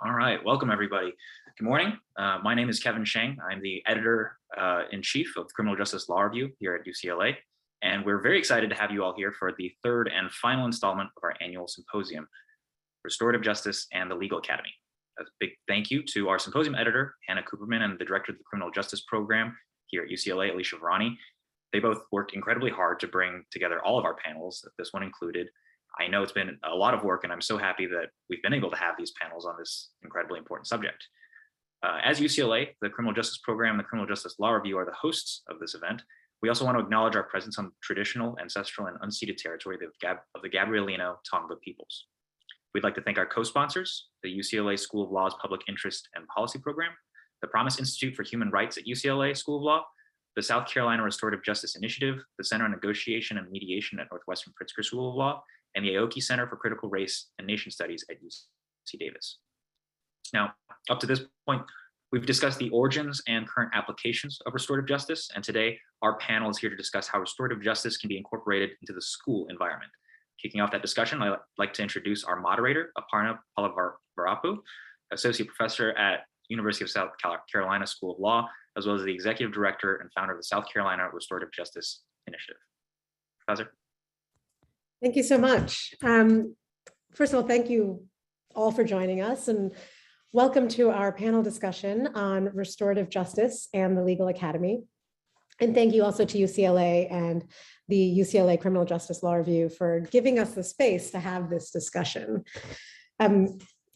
All right, welcome everybody. Good morning. My name is Kevin Sheng. I'm the editor-in-chief of Criminal Justice Law Review here at UCLA, and we're very excited to have you all here for the third and final installment of our annual symposium, Restorative Justice and the Legal Academy. A big thank you to our symposium editor, Hannah Cooperman, and the director of the Criminal Justice Program here at UCLA, Alicia Varani. They both worked incredibly hard to bring together all of our panels, this one included. I know it's been a lot of work, and I'm so happy that we've been able to have these panels on this incredibly important subject. As UCLA, the Criminal Justice Program and the Criminal Justice Law Review are the hosts of this event. We also want to acknowledge our presence on traditional, ancestral, and unceded territory of the Gabrielino Tongva peoples. We'd like to thank our co-sponsors, the UCLA School of Law's Public Interest and Policy Program, the Promise Institute for Human Rights at UCLA School of Law, the South Carolina Restorative Justice Initiative, the Center on Negotiation and Mediation at Northwestern Pritzker School of Law, and the Aoki Center for Critical Race and Nation Studies at UC Davis. Now, up to this point, we've discussed the origins and current applications of restorative justice, and today our panel is here to discuss how restorative justice can be incorporated into the school environment. Kicking off that discussion, I'd like to introduce our moderator, Aparna Polavarapu, Associate Professor at University of South Carolina School of Law, as well as the Executive Director and founder of the South Carolina Restorative Justice Initiative. Professor. Thank you so much. First of all, thank you all for joining us, and welcome to our panel discussion on restorative justice and the Legal Academy. And thank you also to UCLA and the UCLA Criminal Justice Law Review for giving us the space to have this discussion.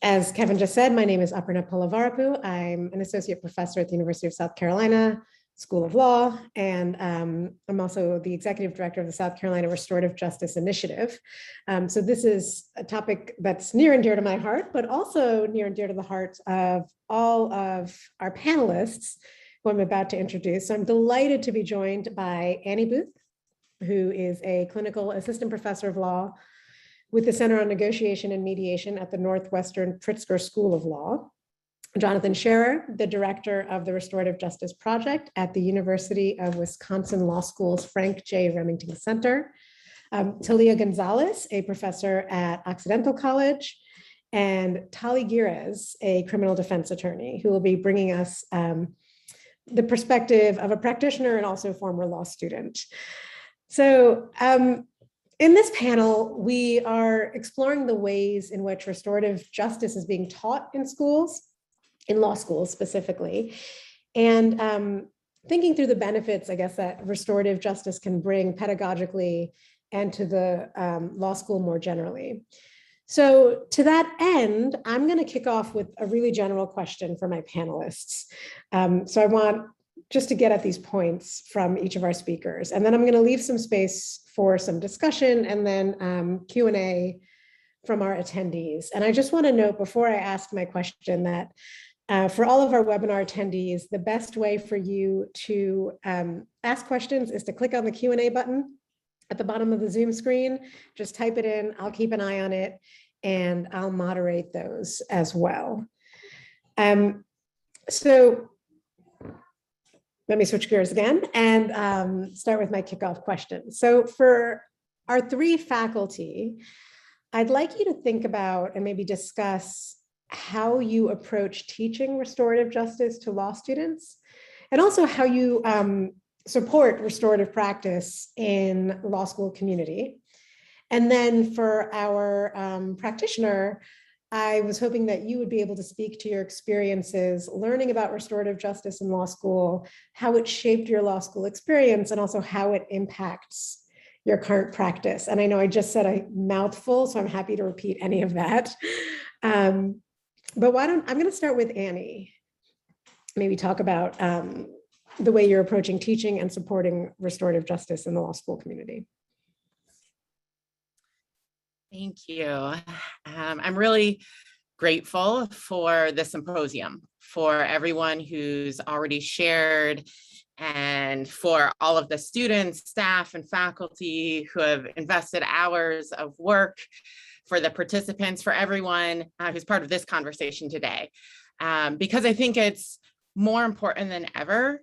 As Kevin just said, my name is Aparna Polavarapu. I'm an associate professor at the University of South Carolina School of Law, and I'm also the executive director of the South Carolina Restorative Justice Initiative. So this is a topic that's near and dear to my heart, but also near and dear to the hearts of all of our panelists who I'm about to introduce. So I'm delighted to be joined by Annie Buth, who is a clinical assistant professor of law with the Center on Negotiation and Mediation at the Northwestern Pritzker School of Law. Jonathan Scharrer, the director of the Restorative Justice Project at the University of Wisconsin Law School's Frank J. Remington Center. Thalia González, a professor at Occidental College, and Tali Gires, a criminal defense attorney, who will be bringing us the perspective of a practitioner and also former law student. So in this panel, we are exploring the ways in which restorative justice is being taught in schools, in law schools specifically, and thinking through the benefits, I guess, that restorative justice can bring pedagogically and to the law school more generally. So to that end, I'm going to kick off with a really general question for my panelists. So I want just to get at these points from each of our speakers, and then I'm going to leave some space for some discussion and then Q&A from our attendees. And I just want to note before I ask my question that for all of our webinar attendees, the best way for you to ask questions is to click on the Q&A button at the bottom of the Zoom screen. Just type it in, I'll keep an eye on it, and I'll moderate those as well. So let me switch gears again and start with my kickoff question. So for our three faculty, I'd like you to think about and maybe discuss how you approach teaching restorative justice to law students, and also how you support restorative practice in law school community. And then for our practitioner, I was hoping that you would be able to speak to your experiences learning about restorative justice in law school, how it shaped your law school experience, and also how it impacts your current practice. And I know I just said a mouthful, so I'm happy to repeat any of that. But I'm going to start with Annie. Maybe talk about the way you're approaching teaching and supporting restorative justice in the law school community. Thank you. I'm really grateful for the symposium, for everyone who's already shared, and for all of the students, staff, and faculty who have invested hours of work, for the participants, for everyone who's part of this conversation today. Because I think it's more important than ever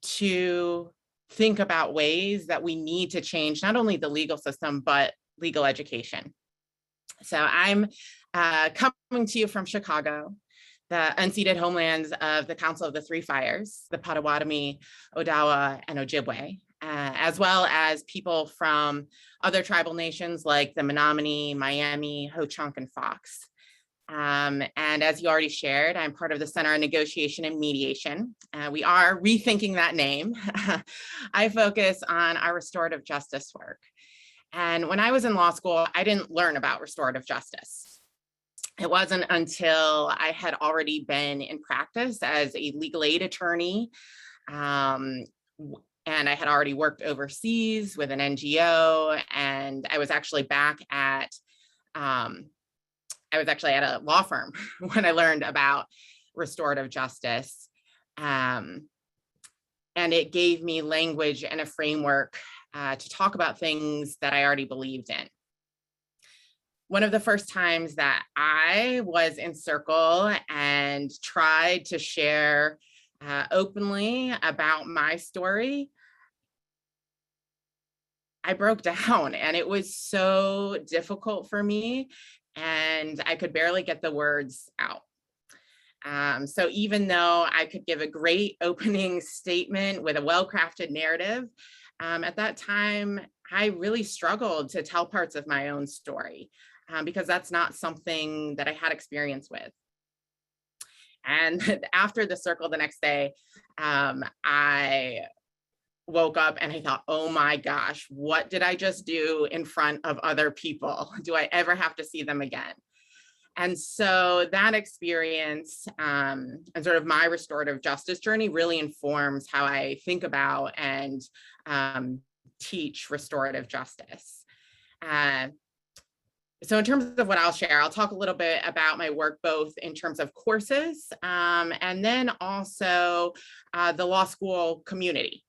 to think about ways that we need to change not only the legal system, but legal education. So I'm coming to you from Chicago. the unceded homelands of the Council of the Three Fires, the Potawatomi, Odawa, and Ojibwe, as well as people from other tribal nations like the Menominee, Miami, Ho-Chunk, and Fox. And as you already shared, I'm part of the Center on Negotiation and Mediation. We are rethinking that name. I focus on our restorative justice work. And when I was in law school, I didn't learn about restorative justice. It wasn't until I had already been in practice as a legal aid attorney, and I had already worked overseas with an NGO, and I was actually back at a law firm when I learned about restorative justice. And it gave me language and a framework to talk about things that I already believed in. One of the first times that I was in circle and tried to share openly about my story, I broke down, and it was so difficult for me, and I could barely get the words out. So even though I could give a great opening statement with a well-crafted narrative, at that time, I really struggled to tell parts of my own story because that's not something that I had experience with. And after the circle the next day, I woke up and I thought, oh my gosh, what did I just do in front of other people? Do I ever have to see them again? And so that experience and sort of my restorative justice journey really informs how I think about and teach restorative justice. So in terms of what I'll share, I'll talk a little bit about my work, both in terms of courses and then also the law school community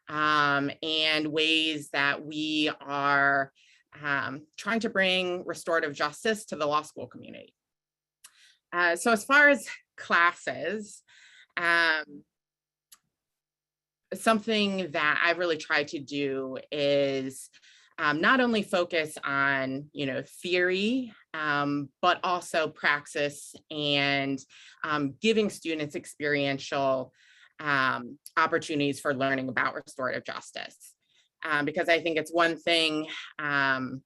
and ways that we are trying to bring restorative justice to the law school community. So as far as classes, something that I've really tried to do is not only focus on, theory, but also praxis and giving students experiential opportunities for learning about restorative justice. Because I think it's one thing in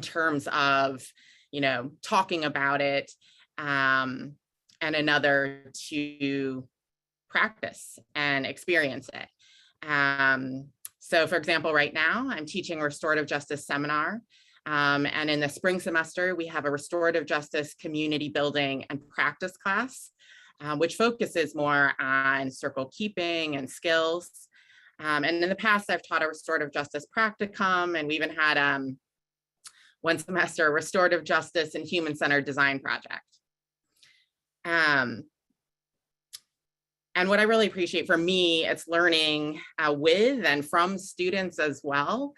terms of, talking about it, and another to practice and experience it. So for example, right now I'm teaching a restorative justice seminar. And in the spring semester, we have a restorative justice community building and practice class, which focuses more on circle keeping and skills. And in the past, I've taught a restorative justice practicum, and we even had one semester restorative justice and human-centered design project. And what I really appreciate for me, it's learning with and from students as well.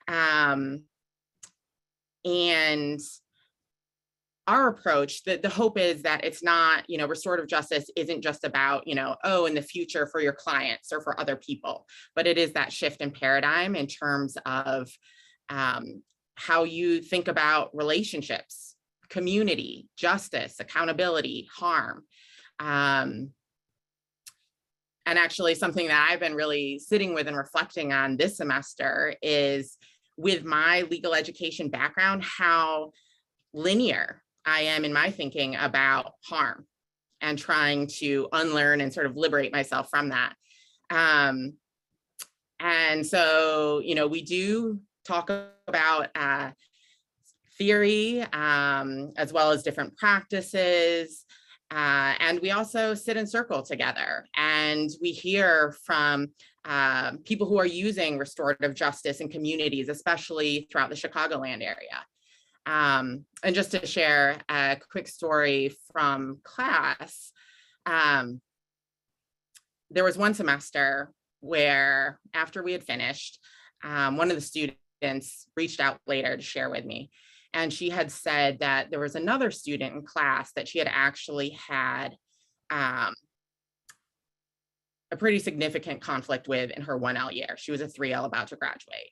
And our approach, the hope is that it's not, restorative justice isn't just about, in the future for your clients or for other people, but it is that shift in paradigm in terms of how you think about relationships, community, justice, accountability, harm. And actually something that I've been really sitting with and reflecting on this semester is, with my legal education background, how linear I am in my thinking about harm and trying to unlearn and sort of liberate myself from that. And so, we do talk about theory as well as different practices. And we also sit in circle together, and we hear from people who are using restorative justice in communities, especially throughout the Chicagoland area. And just to share a quick story from class, there was one semester where, after we had finished, one of the students reached out later to share with me. And she had said that there was another student in class that she had actually had a pretty significant conflict with in her 1L year. She was a 3L about to graduate.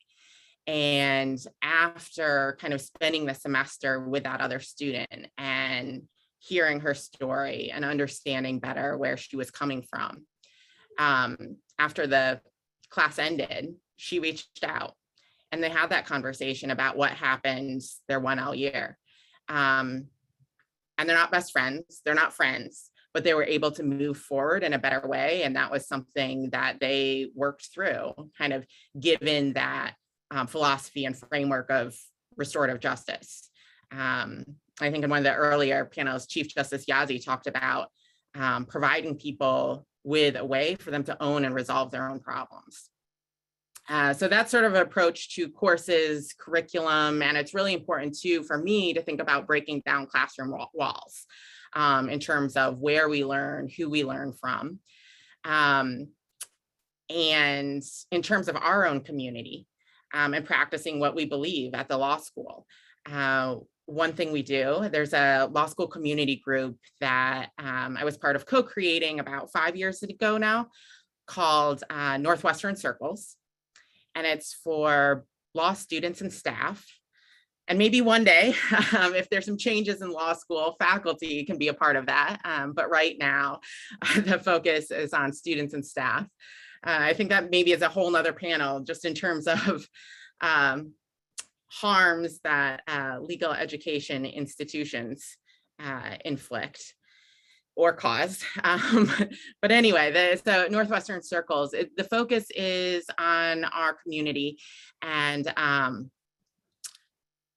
And after kind of spending the semester with that other student and hearing her story and understanding better where she was coming from. After the class ended, she reached out and they had that conversation about what happened their 1L year. And they're not best friends, they're not friends, but they were able to move forward in a better way. And that was something that they worked through, kind of given that philosophy and framework of restorative justice. I think in one of the earlier panels, Chief Justice Yazzie talked about providing people with a way for them to own and resolve their own problems. So that's sort of an approach to courses, curriculum, and it's really important too for me to think about breaking down classroom walls in terms of where we learn, who we learn from, and in terms of our own community and practicing what we believe at the law school. One thing we do, there's a law school community group that I was part of co-creating about 5 years ago now, called Northwestern Circles. And it's for law students and staff. And maybe one day, if there's some changes in law school, faculty can be a part of that. But right now, the focus is on students and staff. I think that maybe is a whole nother panel, just in terms of harms that legal education institutions inflict or cause. But anyway, so Northwestern Circles, the focus is on our community and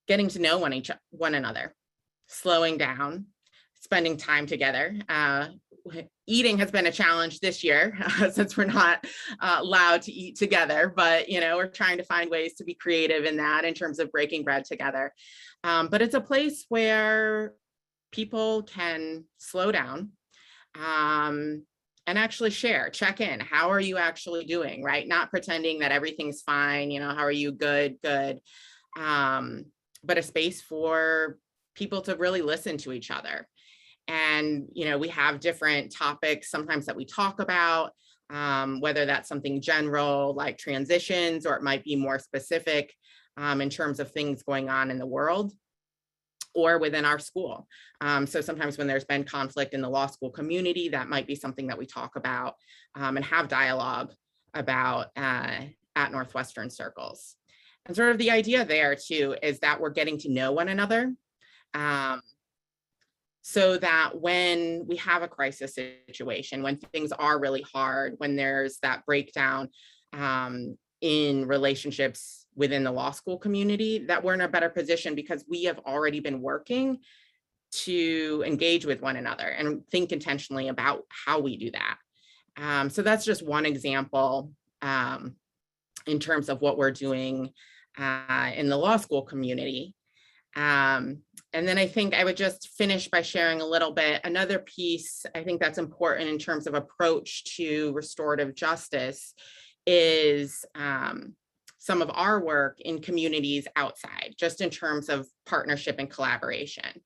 getting to know one another, slowing down, spending time together. Eating has been a challenge this year since we're not allowed to eat together, but we're trying to find ways to be creative in that in terms of breaking bread together. But it's a place where people can slow down and actually share, check in. How are you actually doing, right? Not pretending that everything's fine, how are you? Good. But a space for people to really listen to each other. And, we have different topics sometimes that we talk about, whether that's something general like transitions, or it might be more specific in terms of things going on in the world or within our school. So sometimes when there's been conflict in the law school community, that might be something that we talk about and have dialogue about at Northwestern Circles. And sort of the idea there too is that we're getting to know one another. So that when we have a crisis situation, when things are really hard, when there's that breakdown in relationships within the law school community, that we're in a better position because we have already been working to engage with one another and think intentionally about how we do that. So that's just one example in terms of what we're doing in the law school community. And then I think I would just finish by sharing a little bit. Another piece I think that's important in terms of approach to restorative justice is some of our work in communities outside, just in terms of partnership and collaboration.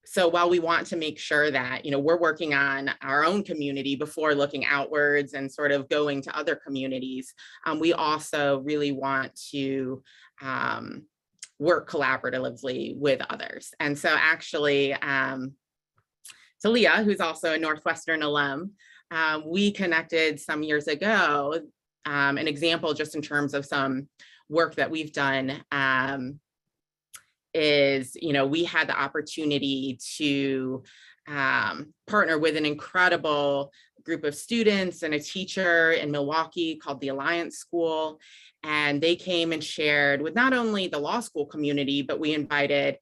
So while we want to make sure that, we're working on our own community before looking outwards and sort of going to other communities, we also really want to work collaboratively with others. And so actually, Thalia, who's also a Northwestern alum, we connected some years ago. An example just in terms of some work that we've done is, we had the opportunity to partner with an incredible group of students and a teacher in Milwaukee called the Alliance School. And they came and shared with not only the law school community, but we invited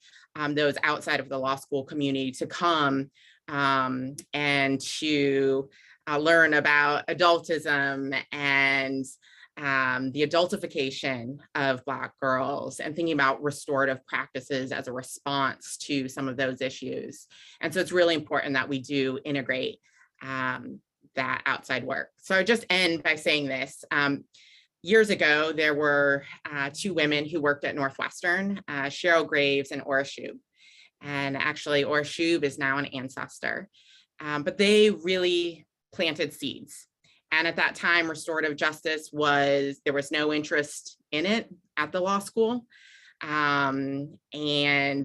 those outside of the law school community to come and to learn about adultism and the adultification of Black girls and thinking about restorative practices as a response to some of those issues. And so it's really important that we do integrate that outside work. So I just end by saying this. Years ago, there were two women who worked at Northwestern, Cheryl Graves and Ora Shube. And actually, Ora Shube is now an ancestor. But they really planted seeds. And at that time, restorative justice there was no interest in it at the law school. and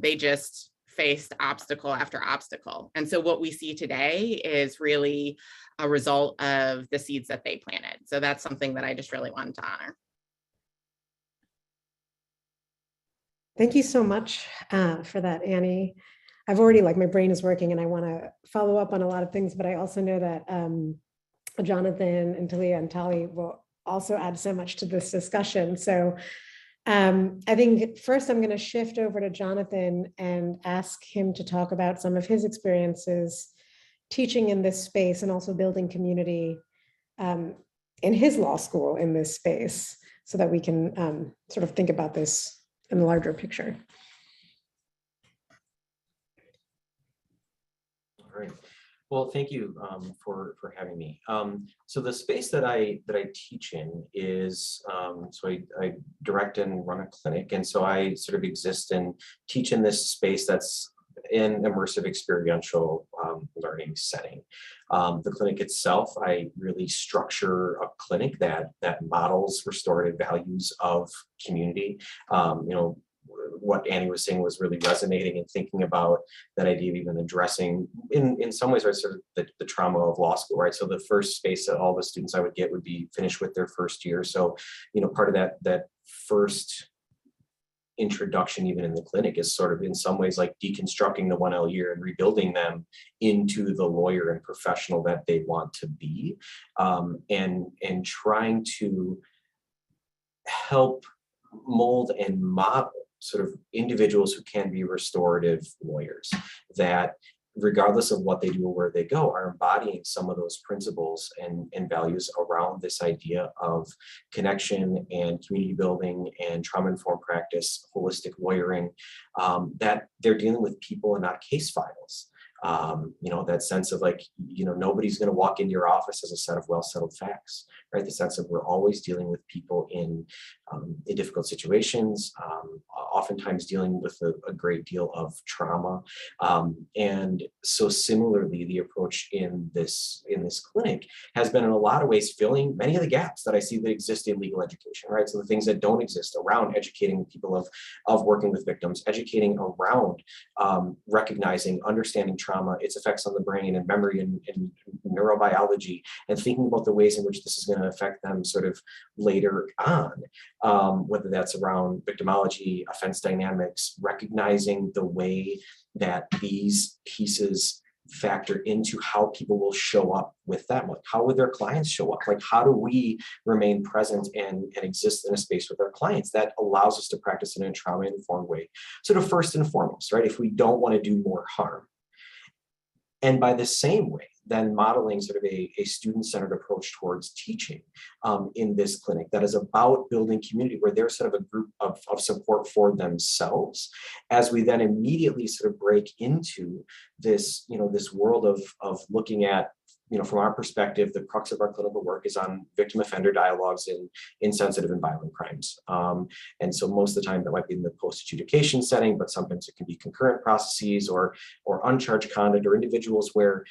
they just faced obstacle after obstacle. And so what we see today is really a result of the seeds that they planted. So that's something that I just really wanted to honor. Thank you so much for that, Annie. I've already, like, my brain is working and I want to follow up on a lot of things, but I also know that Jonathan and Thalia and Tali will also add so much to this discussion. So I think first I'm going to shift over to Jonathan and ask him to talk about some of his experiences teaching in this space and also building community in his law school in this space, so that we can sort of think about this in the larger picture. All right. Well, thank you for having me. So the space that I teach in is, so I direct and run a clinic, and so I sort of exist and teach in this space that's in immersive experiential learning setting. The clinic itself, I really structure a clinic that models restorative values of community. What Annie was saying was really resonating, and thinking about that idea of even addressing in some ways, right, sort of the trauma of law school, right? So the first space that all the students I would get would be finished with their first year. So, part of that first introduction even in the clinic is sort of in some ways like deconstructing the 1L year and rebuilding them into the lawyer and professional that they want to be, and trying to help mold and model sort of individuals who can be restorative lawyers, that regardless of what they do or where they go, are embodying some of those principles and values around this idea of connection and community building and trauma-informed practice, holistic lawyering, that they're dealing with people and not case files. That sense of like, nobody's going to walk into your office as a set of well-settled facts, right? The sense of we're always dealing with people in difficult situations, oftentimes dealing with a great deal of trauma. And so similarly, the approach in this clinic has been in a lot of ways filling many of the gaps that I see that exist in legal education, right? So the things that don't exist around educating people of working with victims, educating around recognizing, understanding trauma, its effects on the brain and memory and neurobiology, and thinking about the ways in which this is going to affect them sort of later on, whether that's around victimology, offense dynamics, recognizing the way that these pieces factor into how people will show up with them. Like, how would their clients show up? Like, how do we remain present and exist in a space with our clients that allows us to practice in a trauma-informed way? Sort of first and foremost, right? If we don't want to do more harm. And by the same way, then modeling sort of a student-centered approach towards teaching in this clinic that is about building community where they're sort of a group of support for themselves, as we then immediately sort of break into this, this world of looking at, from our perspective, the crux of our clinical work is on victim offender dialogues in sensitive and violent crimes. And so most of the time that might be in the post-adjudication setting, but sometimes it can be concurrent processes or uncharged conduct, or individuals where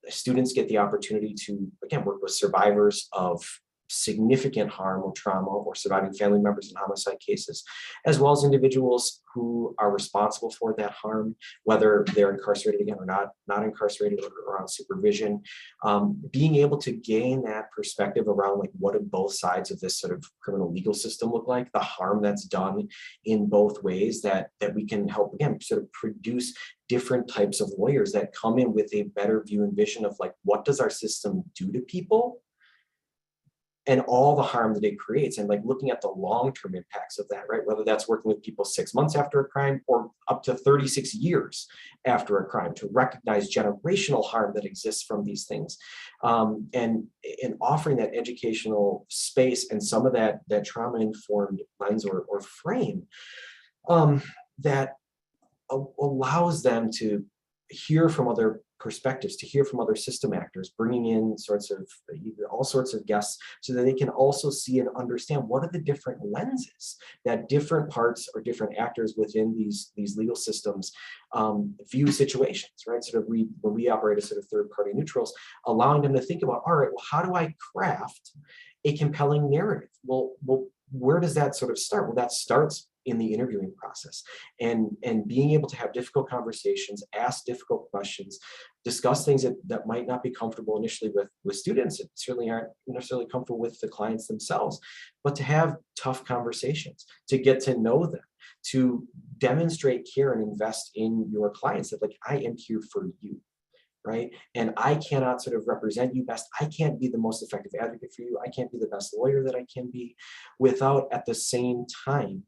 students get the opportunity to, again, work with survivors of significant harm or trauma, or surviving family members in homicide cases, as well as individuals who are responsible for that harm, whether they're incarcerated again or not incarcerated or on supervision. Being able to gain that perspective around like what do both sides of this sort of criminal legal system look like, the harm that's done in both ways, that we can help, again, sort of produce different types of lawyers that come in with a better view and vision of like, what does our system do to people and all the harm that it creates, and like looking at the long-term impacts of that, right? Whether that's working with people 6 months after a crime or up to 36 years after a crime, to recognize generational harm that exists from these things, and offering that educational space and some of that trauma-informed lens or frame that allows them to hear from other perspectives, to hear from other system actors, bringing in all sorts of guests, so that they can also see and understand what are the different lenses that different parts or different actors within these legal systems view situations, right? Sort of when we operate as sort of third-party neutrals, allowing them to think about, all right, well, how do I craft a compelling narrative? Well, where does that sort of start? Well, that starts in the interviewing process, and being able to have difficult conversations, ask difficult questions, discuss things that might not be comfortable initially with students, that certainly aren't necessarily comfortable with the clients themselves, but to have tough conversations, to get to know them, to demonstrate care and invest in your clients, that like, I am here for you, right? And I cannot sort of represent you best. I can't be the most effective advocate for you. I can't be the best lawyer that I can be, without at the same time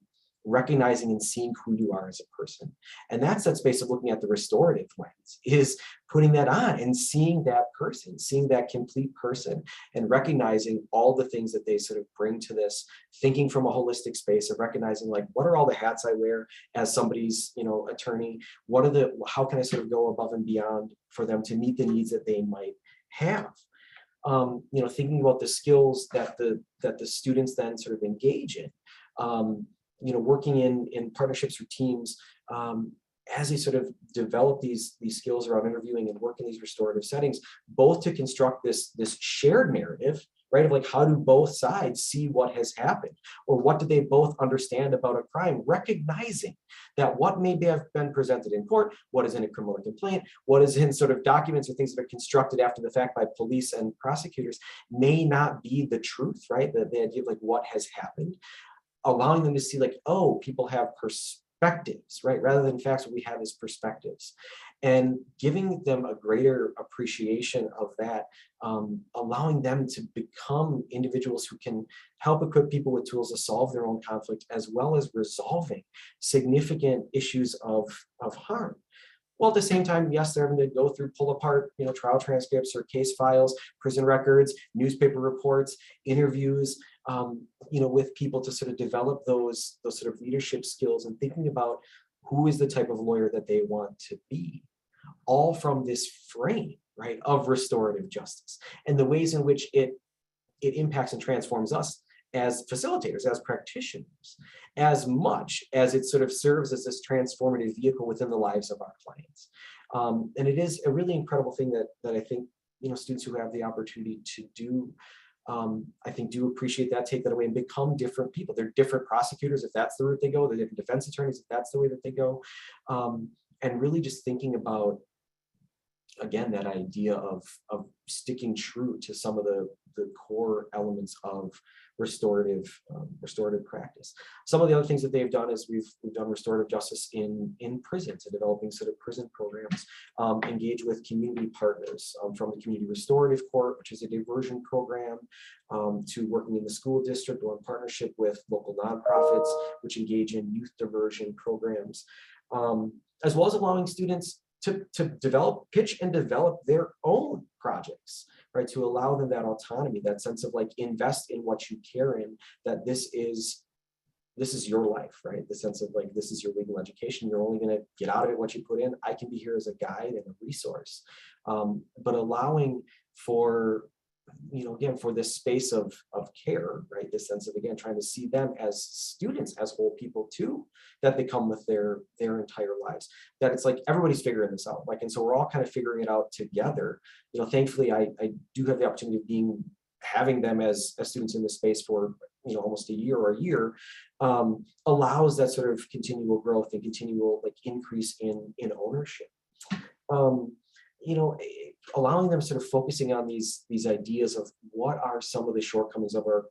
recognizing and seeing who you are as a person. And that's that space of looking at the restorative lens, is putting that on and seeing that person, seeing that complete person, and recognizing all the things that they sort of bring to this, thinking from a holistic space of recognizing, like, what are all the hats I wear as somebody's, attorney? How can I sort of go above and beyond for them to meet the needs that they might have? Thinking about the skills that the students then sort of engage in. Working in partnerships or teams, as they sort of develop these skills around interviewing and work in these restorative settings, both to construct this shared narrative, right, of like, how do both sides see what has happened, or what do they both understand about a crime, recognizing that what may have been presented in court, what is in a criminal complaint, what is in sort of documents or things that are constructed after the fact by police and prosecutors, may not be the truth, right? The idea of like what has happened, allowing them to see like, oh, people have perspectives, right? Rather than facts, what we have is perspectives, and giving them a greater appreciation of that, allowing them to become individuals who can help equip people with tools to solve their own conflict, as well as resolving significant issues of harm. Well, at the same time, yes, they're having to go through, pull apart, trial transcripts or case files, prison records, newspaper reports, interviews, with people to sort of develop those sort of leadership skills, and thinking about who is the type of lawyer that they want to be, all from this frame, right, of restorative justice, and the ways in which it impacts and transforms us as facilitators, as practitioners, as much as it sort of serves as this transformative vehicle within the lives of our clients. And it is a really incredible thing that I think, students who have the opportunity to do, I think, do appreciate that, take that away, and become different people. They're different prosecutors if that's the route they go, they're different defense attorneys if that's the way that they go. And really just thinking about, again, that idea of sticking true to some of the core elements of restorative practice. Some of the other things that they've done is we've done restorative justice in prisons, and developing sort of prison programs, engage with community partners, from the Community Restorative Court, which is a diversion program, to working in the school district, or in partnership with local nonprofits, which engage in youth diversion programs, as well as allowing students to pitch and develop their own projects, right? To allow them that autonomy, that sense of like, invest in what you care in, that this is your life, right? The sense of like, this is your legal education. You're only going to get out of it what you put in. I can be here as a guide and a resource, but allowing for, again, for this space of care, right? This sense of, again, trying to see them as students, as whole people too, that they come with their entire lives, that it's like, everybody's figuring this out. Like, and so we're all kind of figuring it out together. Thankfully, I do have the opportunity of having them as students in this space for, almost a year, allows that sort of continual growth and continual like increase in ownership. Allowing them sort of focusing on these ideas of what are some of the shortcomings of our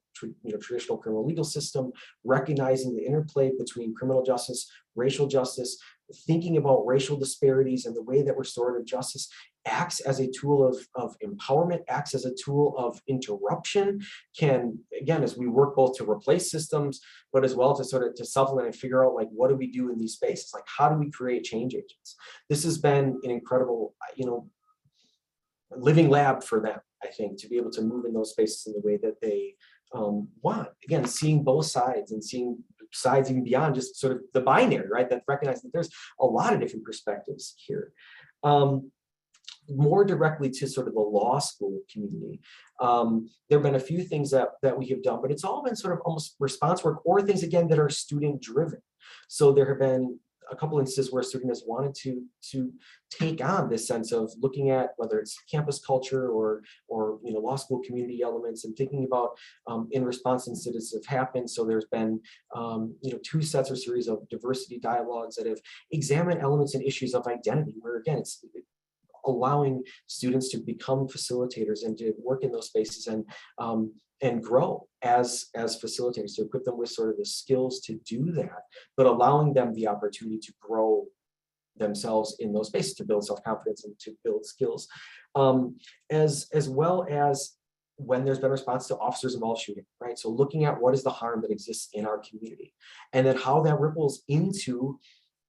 traditional criminal legal system, recognizing the interplay between criminal justice, racial justice, thinking about racial disparities, and the way that restorative justice acts as a tool of empowerment, acts as a tool of interruption, can, again, as we work both to replace systems, but as well to sort of to supplement and figure out like, what do we do in these spaces? Like, how do we create change agents? This has been an incredible, living lab for them, I think, to be able to move in those spaces in the way that they want. Again, seeing both sides, and seeing sides even beyond just sort of the binary, right? That recognize that there's a lot of different perspectives here. More directly to sort of the law school community, there have been a few things that we have done, but it's all been sort of almost response work, or things, again, that are student driven. So there have been a couple instances where a student has wanted to take on this sense of looking at whether it's campus culture or law school community elements, and thinking about in response incidents have happened. So there's been 2 sets or series of diversity dialogues that have examined elements and issues of identity, where again it's allowing students to become facilitators and to work in those spaces and grow as facilitators, to equip them with sort of the skills to do that, but allowing them the opportunity to grow themselves in those spaces, to build self-confidence and to build skills, as well as when there's been response to officers involved shooting, right? So looking at what is the harm that exists in our community, and then how that ripples into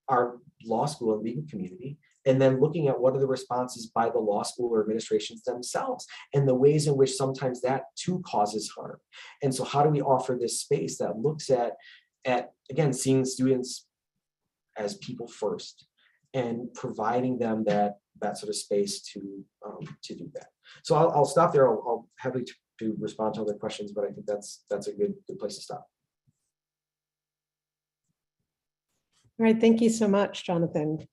our law school and legal community, and then looking at what are the responses by the law school or administrations themselves, and the ways in which sometimes that too causes harm. And so how do we offer this space that looks at again, seeing students as people first, and providing them that sort of space to do that. So I'll stop there. I'll happy to respond to other questions, but I think that's a good place to stop. All right, thank you so much, Jonathan.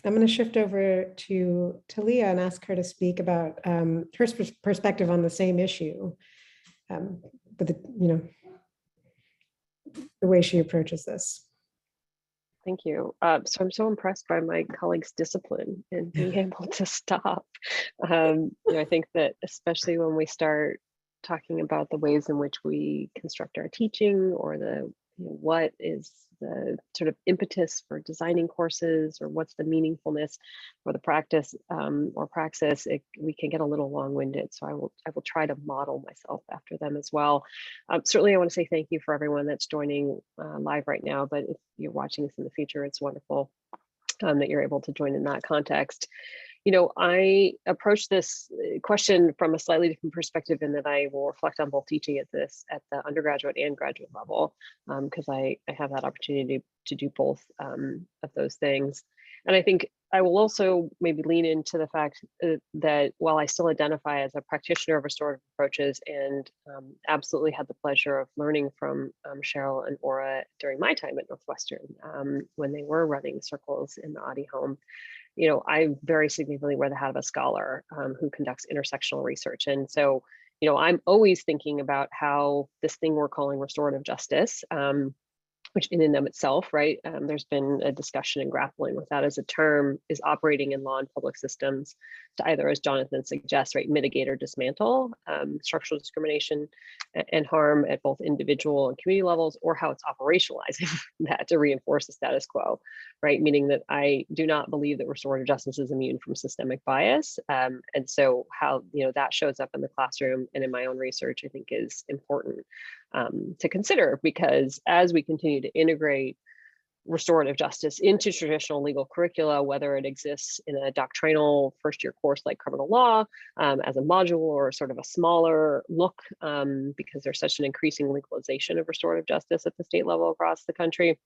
I'm going to shift over to Thalia and ask her to speak about her perspective on the same issue, but the way she approaches this. Thank you. So I'm so impressed by my colleagues' discipline in being able to stop. I think that especially when we start talking about the ways in which we construct our teaching, or what is the sort of impetus for designing courses, or what's the meaningfulness for the practice or praxis, we can get a little long-winded. So I will try to model myself after them as well. Certainly, I want to say thank you for everyone that's joining live right now. But if you're watching this in the future, it's wonderful that you're able to join in that context. I approach this question from a slightly different perspective, in that I will reflect on both teaching at the undergraduate and graduate level, because I have that opportunity to do both of those things. And I think I will also maybe lean into the fact that while I still identify as a practitioner of restorative approaches, and absolutely had the pleasure of learning from Cheryl and Aura during my time at Northwestern, when they were running circles in the Audi home, I very significantly wear the hat of a scholar who conducts intersectional research. And so, I'm always thinking about how this thing we're calling restorative justice, which in and of itself, right, there's been a discussion and grappling with that as a term, is operating in law and public systems to either, as Jonathan suggests, right, mitigate or dismantle structural discrimination and harm at both individual and community levels, or how it's operationalizing that to reinforce the status quo, right? Meaning that I do not believe that restorative justice is immune from systemic bias. And so how that shows up in the classroom and in my own research, I think is important to consider, because as we continue to integrate restorative justice into traditional legal curricula, whether it exists in a doctrinal first-year course like criminal law, as a module, or sort of a smaller look, because there's such an increasing legalization of restorative justice at the state level across the country,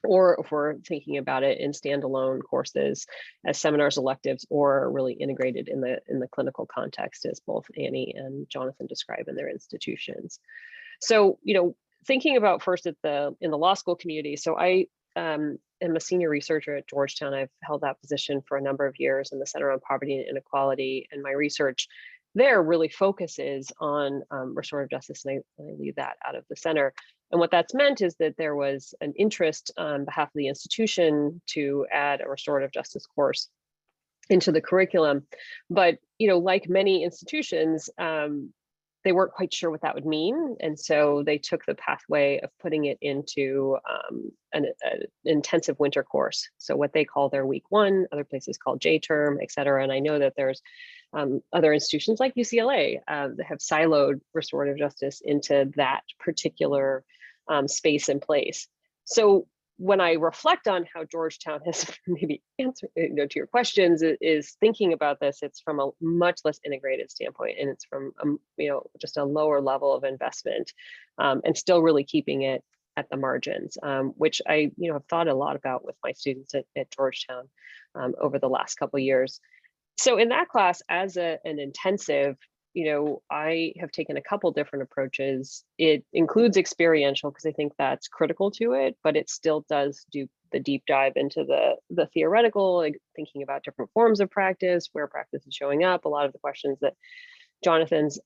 or if we're thinking about it in standalone courses as seminars, electives, or really integrated in the clinical context, as both Annie and Jonathan describe in their institutions. So, thinking about first in the law school community. So I am a senior researcher at Georgetown. I've held that position for a number of years in the Center on Poverty and Inequality, and my research there really focuses on restorative justice, and I lead that out of the center. And what that's meant is that there was an interest on behalf of the institution to add a restorative justice course into the curriculum. But, like many institutions, they weren't quite sure what that would mean. And so they took the pathway of putting it into an intensive winter course. So what they call their week one, other places call J-term, et cetera. And I know that there's other institutions like UCLA that have siloed restorative justice into that particular space and place. So when I reflect on how Georgetown has maybe answered to your questions, is thinking about this, it's from a much less integrated standpoint, and it's from just a lower level of investment, and still really keeping it at the margins, which I have thought a lot about with my students at Georgetown over the last couple of years. So in that class, as an intensive, I have taken a couple different approaches. It includes experiential because I think that's critical to it, but it still does do the deep dive into the theoretical, like thinking about different forms of practice, where practice is showing up, a lot of the questions that Jonathan's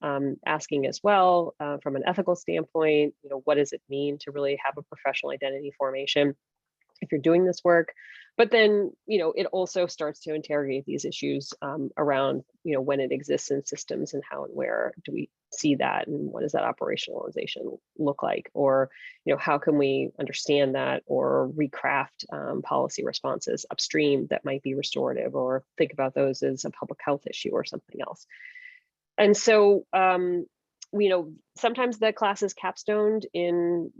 asking as well, from an ethical standpoint, what does it mean to really have a professional identity formation if you're doing this work? But then, it also starts to interrogate these issues around, when it exists in systems and how and where do we see that, and what does that operationalization look like? Or, how can we understand that or recraft policy responses upstream that might be restorative, or think about those as a public health issue or something else? And so, sometimes the class is capstoned in,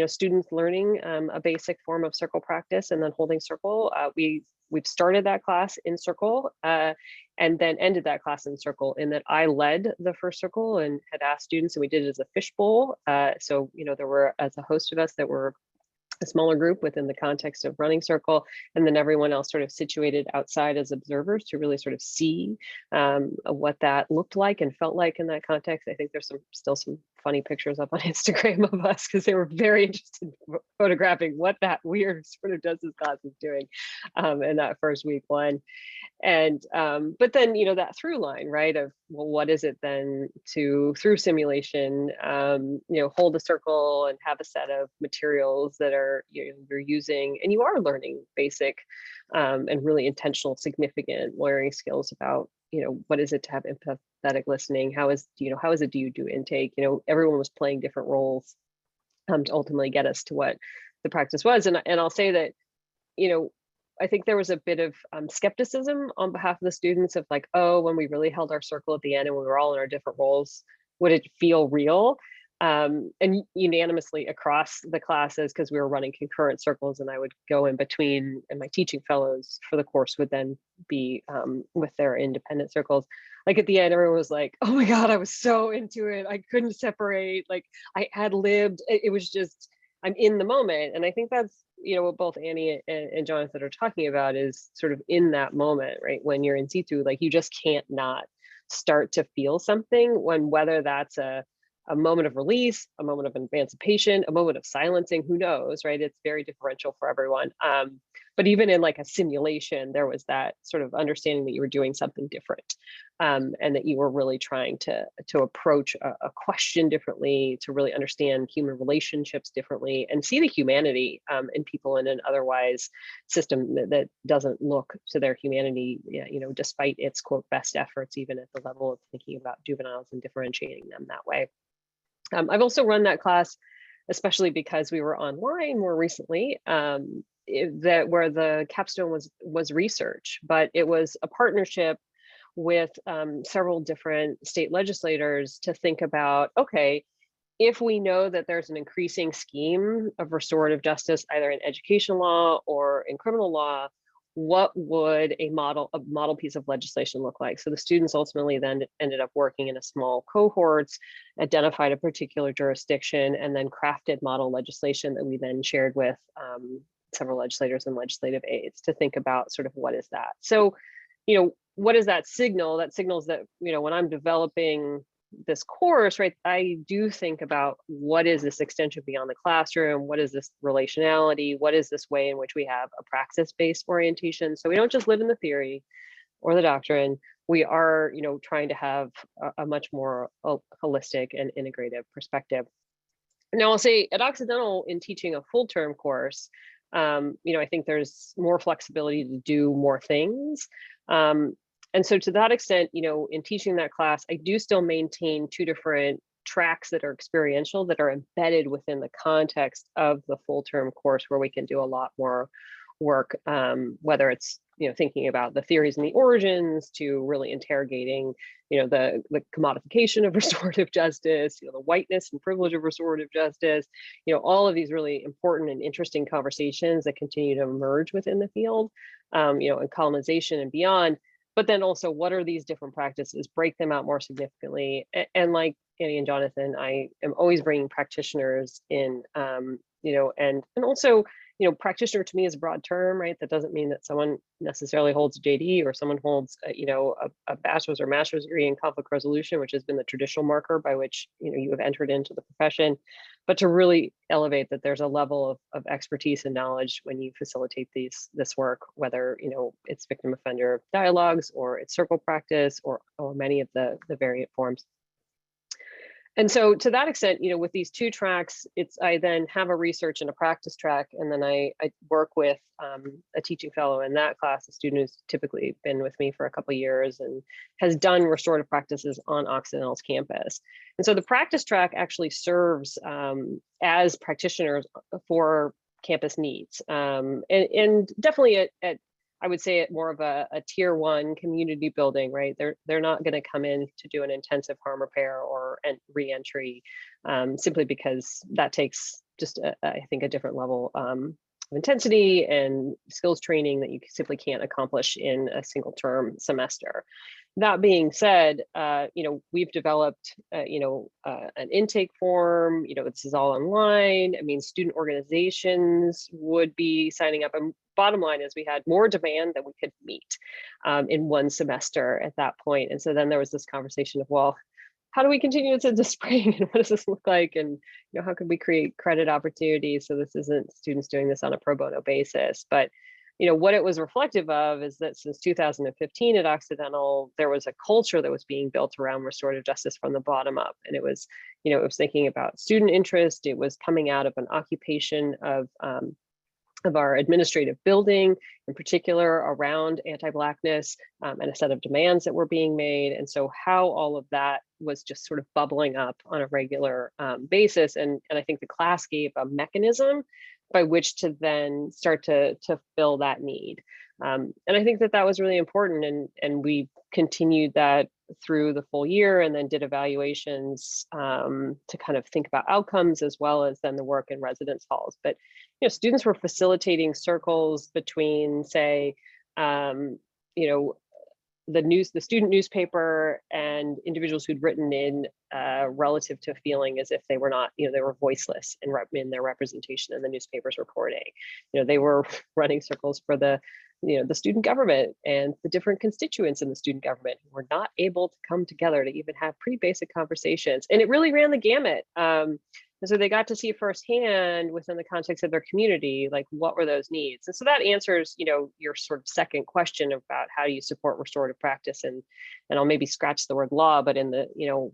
students learning a basic form of circle practice and then holding circle. We've started that class in circle and then ended that class in circle, in that I led the first circle and had asked students, and we did it as a fishbowl. So, there were, as a host of us, that were a smaller group within the context of running circle, and then everyone else sort of situated outside as observers to really sort of see what that looked like and felt like in that context. I think there's still some funny pictures up on Instagram of us because they were very interested in photographing what that weird sort of justice class was doing in that first week one. And but then, that through line, right, of, well, what is it then to, through simulation, hold a circle and have a set of materials that are, you're using, and you are learning basic and really intentional, significant lawyering skills about, what is it to have empathetic listening? How is it, do you do intake? Everyone was playing different roles to ultimately get us to what the practice was. And I'll say that, I think there was a bit of skepticism on behalf of the students of like, oh, when we really held our circle at the end and we were all in our different roles, would it feel real? And unanimously across the classes, because we were running concurrent circles and I would go in between, and my teaching fellows for the course would then be with their independent circles. Like at the end, everyone was like, oh my God, I was so into it. I couldn't separate, like I had lived, it was just, I'm in the moment. And I think that's, what both Annie and Jonathan are talking about is sort of in that moment, right? When you're in situ, like you just can't not start to feel something, when whether that's a moment of release, a moment of emancipation, a moment of silencing, who knows, right? It's very differential for everyone. But even in like a simulation, there was that sort of understanding that you were doing something different, and that you were really trying to approach a question differently, to really understand human relationships differently, and see the humanity in people in an otherwise system that doesn't look to their humanity, despite its quote best efforts, even at the level of thinking about juveniles and differentiating them that way. I've also run that class, especially because we were online more recently, that where the capstone was research, but it was a partnership with several different state legislators to think about, okay, if we know that there's an increasing scheme of restorative justice, either in education law or in criminal law, what would a model piece of legislation look like? So the students ultimately then ended up working in a small cohorts, identified a particular jurisdiction, and then crafted model legislation that we then shared with several legislators and legislative aides to think about sort of what is that. So, what does that signal? That signals that, when I'm developing this course, right, I do think about what is this extension beyond the classroom? What is this relationality? What is this way in which we have a praxis-based orientation? So we don't just live in the theory or the doctrine. We are, trying to have a much more holistic and integrative perspective. Now I'll say at Occidental, in teaching a full-term course, I think there's more flexibility to do more things. And so to that extent, in teaching that class, I do still maintain two different tracks that are experiential, that are embedded within the context of the full-term course, where we can do a lot more work, whether it's, thinking about the theories and the origins, to really interrogating, the commodification of restorative justice, the whiteness and privilege of restorative justice, all of these really important and interesting conversations that continue to emerge within the field, and colonization and beyond. But then also, what are these different practices? Break them out more significantly. And like Annie and Jonathan, I am always bringing practitioners in, and also, practitioner to me is a broad term, right? That doesn't mean that someone necessarily holds a JD or someone holds, a bachelor's or master's degree in conflict resolution, which has been the traditional marker by which, you have entered into the profession, but to really elevate that there's a level of expertise and knowledge when you facilitate this work, whether, it's victim offender dialogues or it's circle practice or many of the variant forms. And so to that extent, with these two tracks, I then have a research and a practice track, and then I work with a teaching fellow in that class, a student who's typically been with me for a couple of years and has done restorative practices on Occidental's campus. And so the practice track actually serves as practitioners for campus needs, and definitely at I would say it more of a tier one community building, right? They're not going to come in to do an intensive harm repair or re-entry simply because that takes just, I think, a different level of intensity and skills training that you simply can't accomplish in a single term semester. That being said, we've developed, an intake form. This is all online. I mean, student organizations would be signing up. And bottom line is we had more demand than we could meet in one semester at that point. And so then there was this conversation of, well, how do we continue into the spring, and what does this look like? And how could we create credit opportunities so this isn't students doing this on a pro bono basis? But what it was reflective of is that since 2015 at Occidental, there was a culture that was being built around restorative justice from the bottom up. And it was, it was thinking about student interest. It was coming out of an occupation of our administrative building, in particular around anti-Blackness and a set of demands that were being made. And so how all of that was just sort of bubbling up on a regular basis. And I think the class gave a mechanism by which to then start to fill that need. And I think that was really important. And we continued that through the full year and then did evaluations to kind of think about outcomes as well as then the work in residence halls. But students were facilitating circles between, say, the student newspaper and individuals who'd written in relative to feeling as if they were not, they were voiceless in their representation in the newspaper's reporting. They were running circles for the student government and the different constituents in the student government who were not able to come together to even have pretty basic conversations. And it really ran the gamut. And so they got to see firsthand within the context of their community, like what were those needs? And so that answers, your sort of second question about how do you support restorative practice, and I'll maybe scratch the word law, but in the,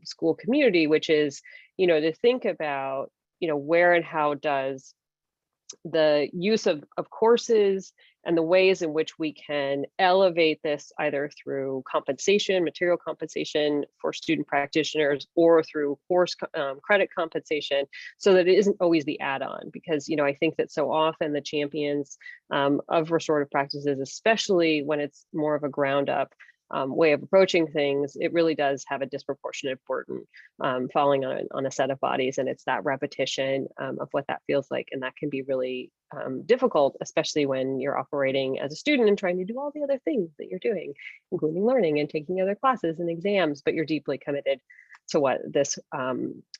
school community, which is, to think about, where and how does the use of courses and the ways in which we can elevate this either through compensation, material compensation for student practitioners, or through course credit compensation, so that it isn't always the add-on. Because I think that so often the champions of restorative practices, especially when it's more of a ground up way of approaching things, it really does have a disproportionate burden falling on a set of bodies. And it's that repetition of what that feels like. And that can be really difficult, especially when you're operating as a student and trying to do all the other things that you're doing, including learning and taking other classes and exams, but you're deeply committed to what this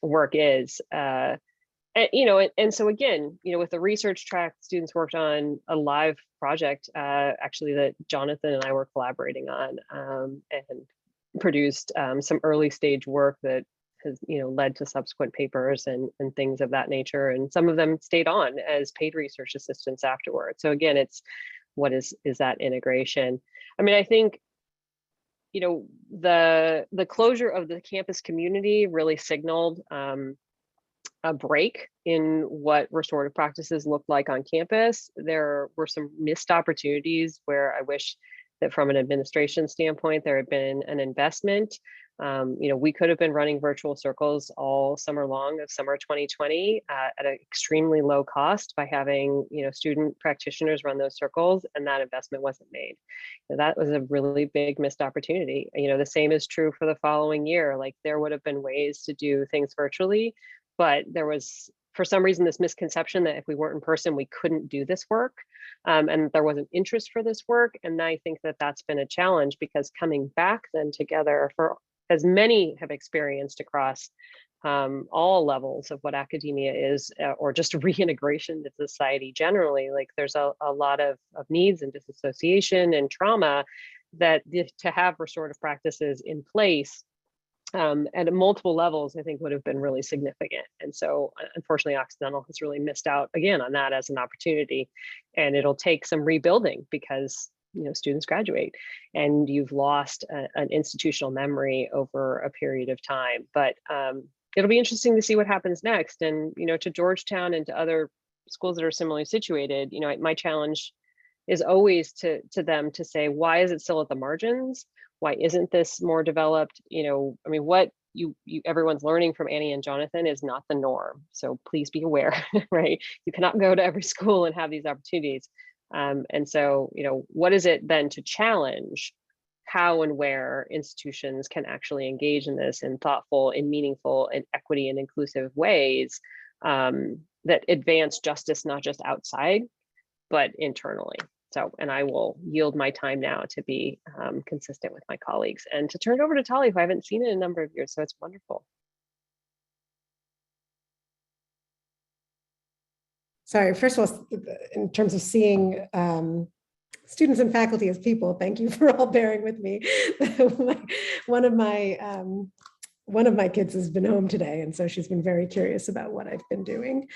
work is. And so again, with the research track, students worked on a live project, actually, that Jonathan and I were collaborating on, and produced some early stage work that has, led to subsequent papers and things of that nature. And some of them stayed on as paid research assistants afterwards. So again, it's what is that integration? I mean, I think, the closure of the campus community really signaled a break in what restorative practices looked like on campus. There were some missed opportunities where I wish that from an administration standpoint, there had been an investment. We could have been running virtual circles all summer long of summer 2020 at an extremely low cost by having, student practitioners run those circles, and that investment wasn't made. That was a really big missed opportunity. The same is true for the following year. Like, there would have been ways to do things virtually, but there was, for some reason, this misconception that if we weren't in person, we couldn't do this work, and there wasn't interest for this work. And I think that that's been a challenge, because coming back then together, for as many have experienced across all levels of what academia is, or just reintegration to society generally. Like there's a lot of needs and disassociation and trauma that to have restorative practices in place at multiple levels, I think would have been really significant. And so unfortunately, Occidental has really missed out again on that as an opportunity. And it'll take some rebuilding because students graduate and you've lost an institutional memory over a period of time. But it'll be interesting to see what happens next. And, to Georgetown and to other schools that are similarly situated, my challenge is always to them to say, why is it still at the margins? Why isn't this more developed? What everyone's learning from Annie and Jonathan is not the norm. So please be aware, right? You cannot go to every school and have these opportunities. And so, what is it then to challenge how and where institutions can actually engage in this in thoughtful and meaningful and equity and inclusive ways that advance justice, not just outside, but internally. So, and I will yield my time now to be consistent with my colleagues and to turn it over to Tali, who I haven't seen in a number of years. So it's wonderful. Sorry, first of all, in terms of seeing students and faculty as people, thank you for all bearing with me. One of my kids has been home today, and so she's been very curious about what I've been doing.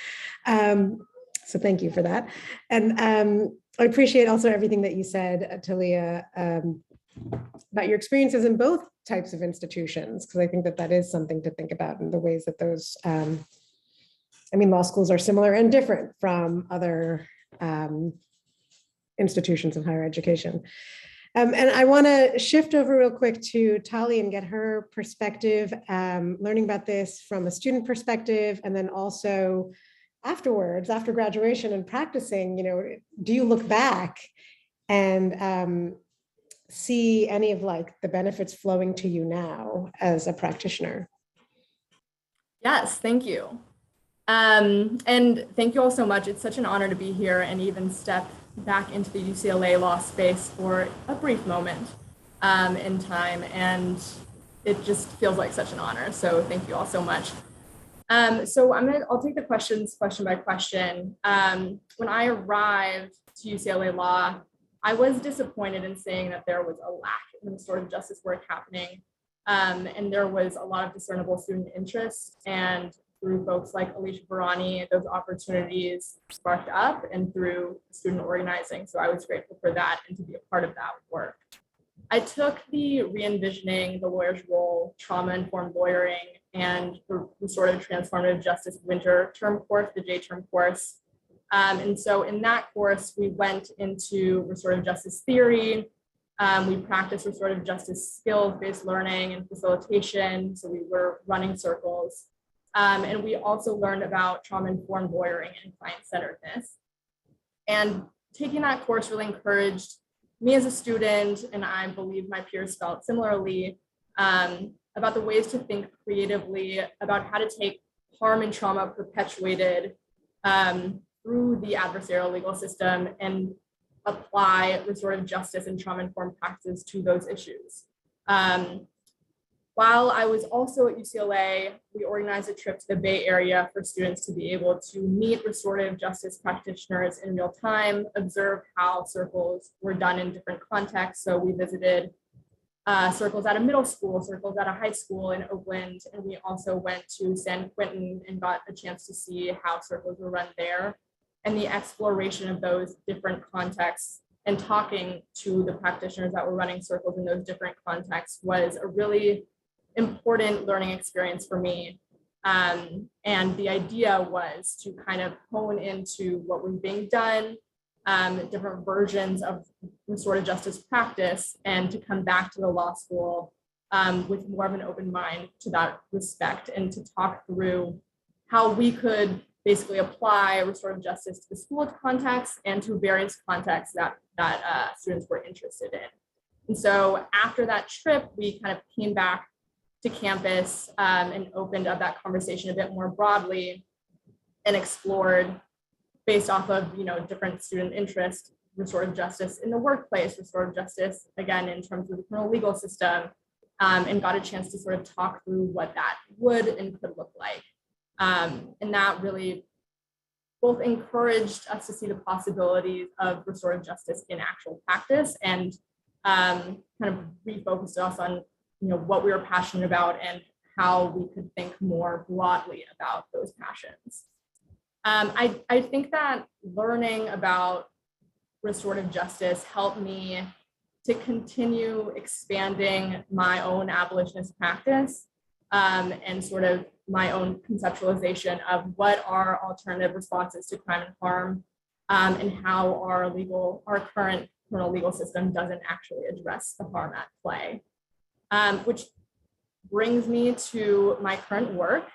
So thank you for that. And I appreciate also everything that you said, Thalia, about your experiences in both types of institutions, because I think that is something to think about in the ways that those, law schools are similar and different from other institutions of higher education. And I want to shift over real quick to Tali and get her perspective, learning about this from a student perspective, and then also afterwards, after graduation and practicing, do you look back and see any of the benefits flowing to you now as a practitioner? Yes, thank you. And thank you all so much. It's such an honor to be here and even step back into the UCLA law space for a brief moment in time. And it just feels like such an honor. So thank you all so much. So I'll take the questions question by question. When I arrived to UCLA Law, I was disappointed in saying that there was a lack in restorative justice work happening. And there was a lot of discernible student interest, and through folks like Alicia Barani, those opportunities sparked up, and through student organizing. So I was grateful for that and to be a part of that work. I took the Re-envisioning the Lawyer's Role, Trauma-Informed Lawyering, and the Restorative Transformative Justice winter term course, the J-term course. And so in that course, we went into restorative justice theory. We practiced restorative justice skills-based learning and facilitation. So we were running circles. And we also learned about trauma-informed lawyering and client-centeredness. And taking that course really encouraged me as a student, and I believe my peers felt similarly, about the ways to think creatively about how to take harm and trauma perpetuated through the adversarial legal system and apply restorative justice and trauma-informed practices to those issues. While I was also at UCLA, we organized a trip to the Bay Area for students to be able to meet restorative justice practitioners in real time, observe how circles were done in different contexts. So we visited circles at a middle school, circles at a high school in Oakland, and we also went to San Quentin and got a chance to see how circles were run there. And the exploration of those different contexts and talking to the practitioners that were running circles in those different contexts was a really important learning experience for me. And the idea was to kind of hone into what was being done, different versions of restorative justice practice, and to come back to the law school with more of an open mind to that respect, and to talk through how we could basically apply restorative justice to the school context and to various contexts that students were interested in. And so after that trip, we kind of came back to campus and opened up that conversation a bit more broadly and explored, based off of different student interest, restorative justice in the workplace, restorative justice, again, in terms of the criminal legal system, and got a chance to sort of talk through what that would and could look like. And that really both encouraged us to see the possibilities of restorative justice in actual practice, and kind of refocused us on what we were passionate about and how we could think more broadly about those passions. I think that learning about restorative justice helped me to continue expanding my own abolitionist our and sort of my own conceptualization of what are alternative responses to crime and harm, and how our current criminal legal system doesn't actually address the harm at play. Which brings me to my current work.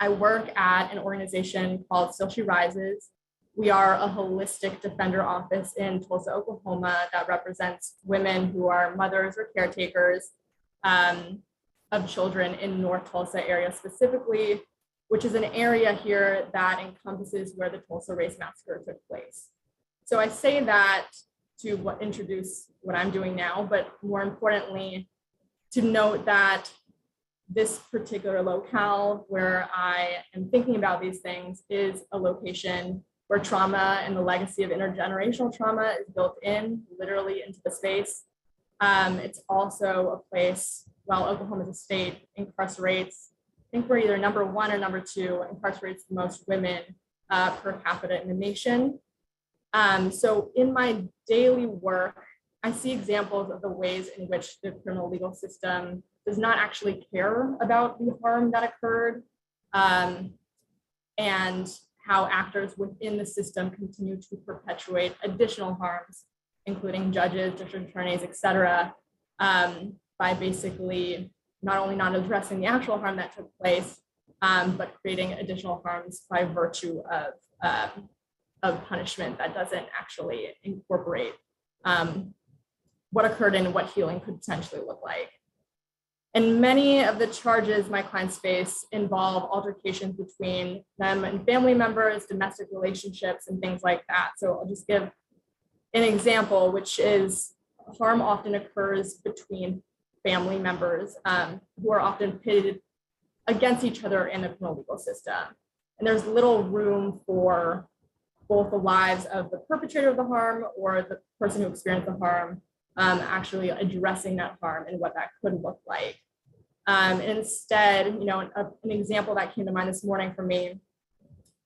I work at an organization called Still She Rises. We are a holistic defender office in Tulsa, Oklahoma, that represents women who are mothers or caretakers of children in North Tulsa area specifically, which is an area here that encompasses where the Tulsa race massacre took place. So I say that to introduce what I'm doing now, but more importantly, to note that this particular locale where I am thinking about these things is a location where trauma and the legacy of intergenerational trauma is built in literally into the space. It's also a place, while Oklahoma as a state incarcerates, I think we're either number 1 or number 2, incarcerates the most women per capita in the nation. So in my daily work, I see examples of the ways in which the criminal legal system does not actually care about the harm that occurred, and how actors within the system continue to perpetuate additional harms, including judges, district attorneys, et cetera, by basically not only not addressing the actual harm that took place, but creating additional harms by virtue of punishment that doesn't actually incorporate what occurred and what healing could potentially look like. And many of the charges my clients face involve altercations between them and family members, domestic relationships, and things like that. So I'll just give an example, which is harm often occurs between family members who are often pitted against each other in the criminal legal system. And there's little room for both the lives of the perpetrator of the harm or the person who experienced the harm actually addressing that harm and what that could look like. Instead, an example that came to mind this morning for me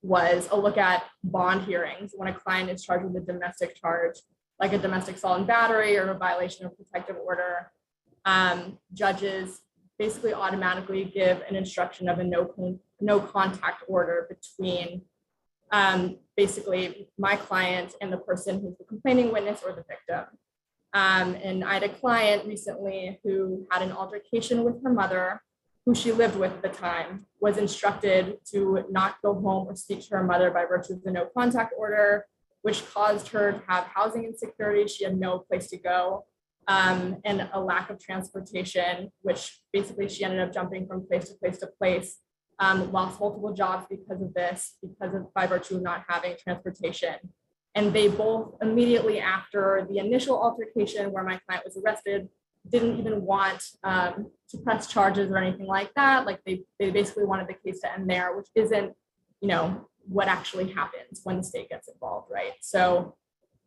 was a look at bond hearings when a client is charged with a domestic charge, like a domestic assault and battery or a violation of protective order. Judges basically automatically give an instruction of a no contact order between basically my client and the person who's the complaining witness or the victim. And I had a client recently who had an altercation with her mother, who she lived with at the time, was instructed to not go home or speak to her mother by virtue of the no contact order, which caused her to have housing insecurity. She had no place to go, and a lack of transportation, which basically she ended up jumping from place to place to place, lost multiple jobs because of this, by virtue of not having transportation. And they both immediately after the initial altercation where my client was arrested, didn't even want to press charges or anything like that. Like they basically wanted the case to end there, which isn't, what actually happens when the state gets involved, right? So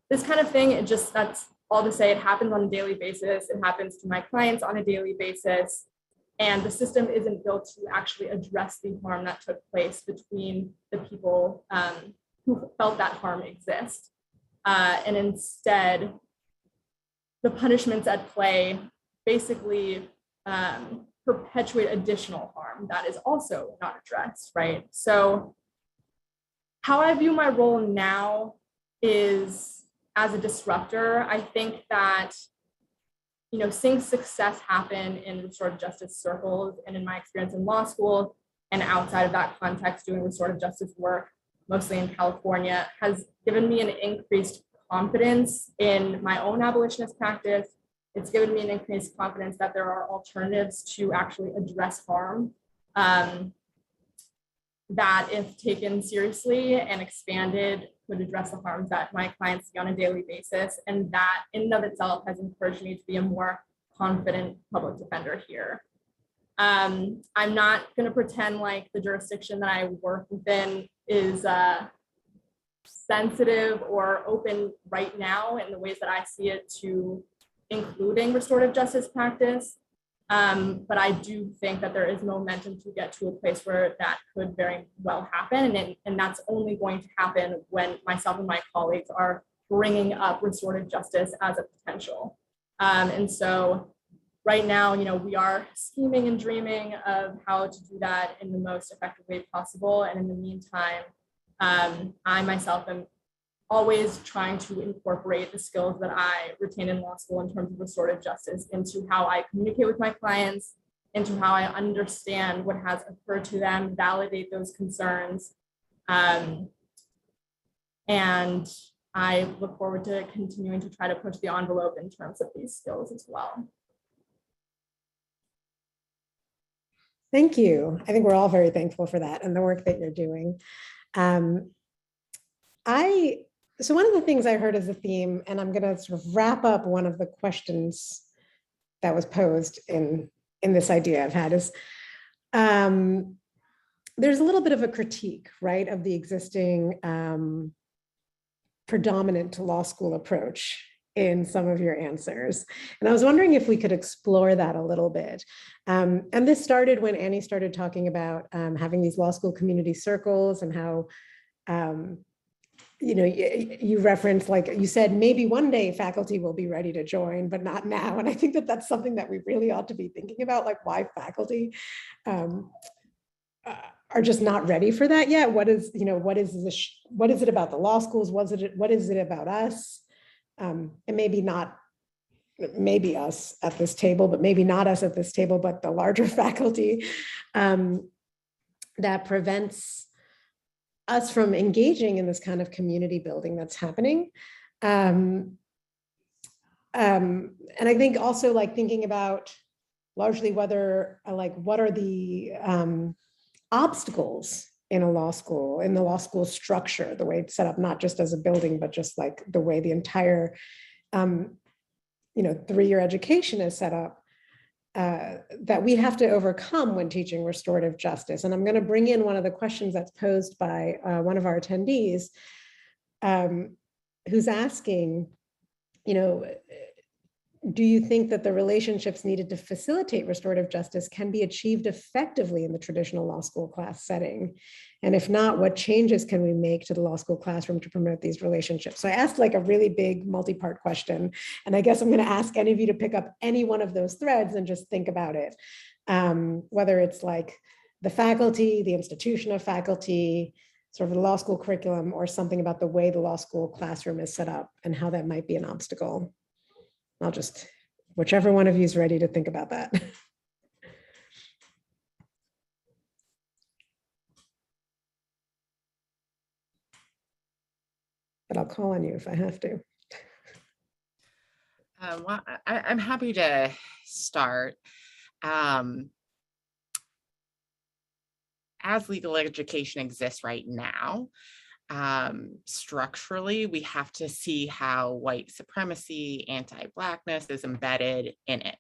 this kind of thing, that's all to say, it happens on a daily basis. It happens to my clients on a daily basis. And the system isn't built to actually address the harm that took place between the people who felt that harm exist. And instead, the punishments at play basically perpetuate additional harm that is also not addressed, right? So how I view my role now is as a disruptor. I think that, seeing success happen in restorative justice circles and in my experience in law school and outside of that context doing restorative justice work, mostly in California, has given me an increased confidence in my own abolitionist practice. It's given me an increased confidence that there are alternatives to actually address harm that, if taken seriously and expanded, could address the harms that my clients see on a daily basis. And that in and of itself has encouraged me to be a more confident public defender here. I'm not going to pretend like the jurisdiction that I work within is sensitive or open right now in the ways that I see it to including restorative justice practice. But I do think that there is momentum to get to a place where that could very well happen. And that's only going to happen when myself and my colleagues are bringing up restorative justice as a potential. And so right now, we are scheming and dreaming of how to do that in the most effective way possible. And in the meantime, I myself am always trying to incorporate the skills that I retain in law school in terms of restorative justice into how I communicate with my clients, into how I understand what has occurred to them, validate those concerns. And I look forward to continuing to try to push the envelope in terms of these skills as well. Thank you. I think we're all very thankful for that and the work that you're doing. So one of the things I heard as a theme, and I'm going to sort of wrap up one of the questions that was posed in this idea I've had is, there's a little bit of a critique, right, of the existing predominant law school approach in some of your answers. And I was wondering if we could explore that a little bit. And this started when Annie started talking about having these law school community circles and how, you referenced, like you said, maybe one day faculty will be ready to join, but not now. And I think that that's something that we really ought to be thinking about, like why faculty are just not ready for that yet. What is it about the law schools? What is it about us? And maybe us at this table, but maybe not us at this table, but the larger faculty that prevents us from engaging in this kind of community building that's happening. And I think also like thinking about largely whether what are the obstacles in a law school, in the law school structure, the way it's set up, not just as a building, but just like the way the entire, 3-year education is set up, that we have to overcome when teaching restorative justice. And I'm going to bring in one of the questions that's posed by one of our attendees, who's asking, do you think that the relationships needed to facilitate restorative justice can be achieved effectively in the traditional law school class setting? And if not, what changes can we make to the law school classroom to promote these relationships? So I asked like a really big multi-part question, and I guess I'm going to ask any of you to pick up any one of those threads and just think about it. Whether it's like the faculty, the institution of faculty, sort of the law school curriculum, or something about the way the law school classroom is set up and how that might be an obstacle. I'll just, whichever one of you is ready to think about that. But I'll call on you if I have to. Well, I'm happy to start. As legal education exists right now, structurally, we have to see how white supremacy, anti-Blackness is embedded in it.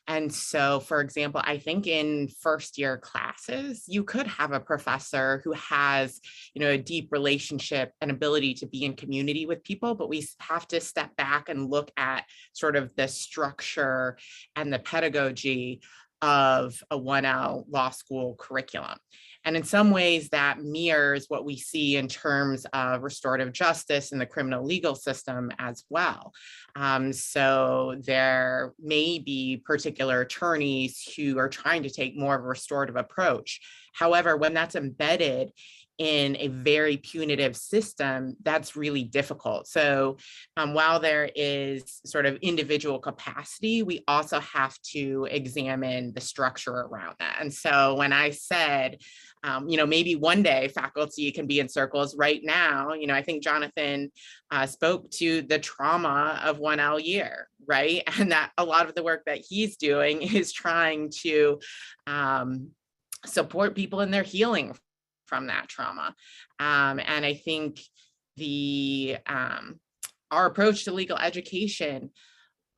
And so, for example, I think in first-year classes, you could have a professor who has, a deep relationship and ability to be in community with people, but we have to step back and look at sort of the structure and the pedagogy of a 1L law school curriculum. And in some ways that mirrors what we see in terms of restorative justice in the criminal legal system as well. So there may be particular attorneys who are trying to take more of a restorative approach. However, when that's embedded in a very punitive system, that's really difficult. So while there is sort of individual capacity, we also have to examine the structure around that. And so when I said, maybe one day faculty can be in circles, right now, I think Jonathan spoke to the trauma of 1L year, right? And that a lot of the work that he's doing is trying to support people in their healing from that trauma. And I think our approach to legal education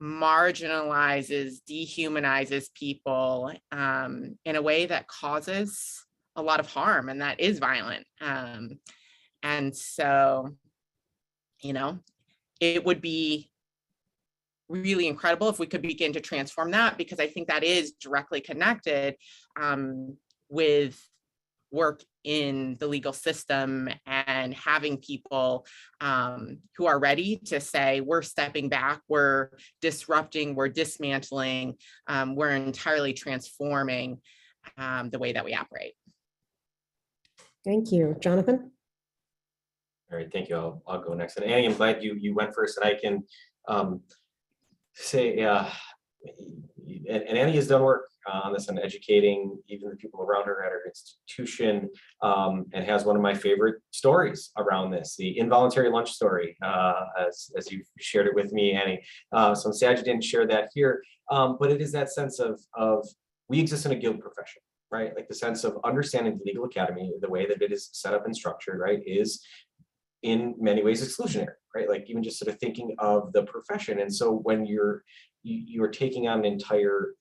marginalizes, dehumanizes people in a way that causes a lot of harm, and that is violent. And so, it would be really incredible if we could begin to transform that, because I think that is directly connected with work in the legal system and having people who are ready to say, we're stepping back, we're disrupting, we're dismantling, we're entirely transforming the way that we operate. Thank you. Jonathan? All right, thank you. I'll go next. And Annie, I'm glad you went first, and I can say, and Annie has done work on this and educating even the people around her at her institution, and has one of my favorite stories around this, the involuntary lunch story, as you shared it with me, Annie. So I'm sad you didn't share that here, but it is that sense of we exist in a guild profession, right? Like the sense of understanding the legal academy, the way that it is set up and structured, right, is in many ways exclusionary, right? Like even just sort of thinking of the profession. And so when you're taking on an entire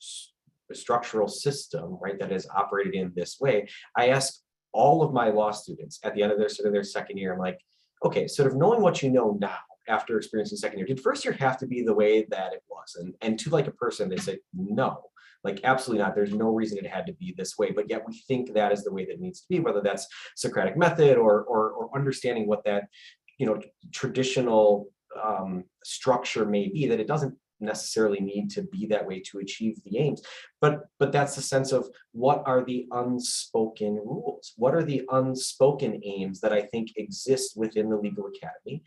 structural system, right, that is operated in this way, I ask all of my law students at the end of their second year, I'm like, okay, sort of knowing what you know now after experiencing second year, did first year have to be the way that it was? And to like a person, they say, no, like absolutely not. There's no reason it had to be this way, but yet we think that is the way that it needs to be, whether that's Socratic method or understanding what that, traditional structure may be, that it doesn't necessarily need to be that way to achieve the aims. But that's the sense of what are the unspoken rules? What are the unspoken aims that I think exist within the legal academy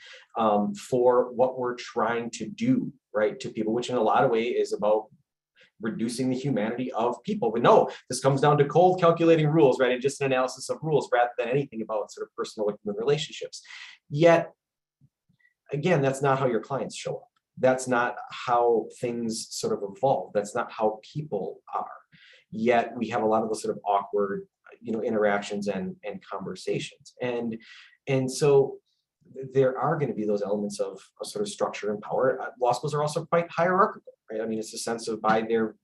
for what we're trying to do, right, to people, which in a lot of ways is about reducing the humanity of people. We know this comes down to cold calculating rules, right? And just an analysis of rules rather than anything about sort of personal human relationships. Yet, again, that's not how your clients show up. That's not how things sort of evolve. That's not how people are. Yet we have a lot of those sort of awkward, interactions and conversations. And so there are going to be those elements of sort of structure and power. Law schools are also quite hierarchical, right? I mean, it's a sense of by their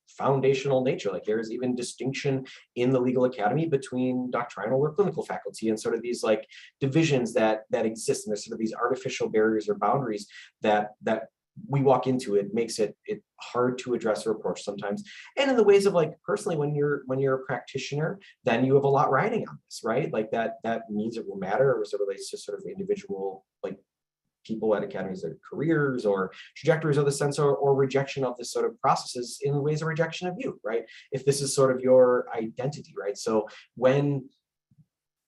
foundational nature, like there is even distinction in the legal academy between doctrinal or clinical faculty and sort of these like divisions that exist. And there's sort of these artificial barriers or boundaries that we walk into. It makes it hard to address or approach sometimes. And in the ways of like personally, when you're a practitioner, then you have a lot riding on this, right? Like that means it will matter as it relates to sort of individual like people at academies, their careers or trajectories of the sense or rejection of this sort of processes in ways of rejection of you, right? If this is sort of your identity, right? So when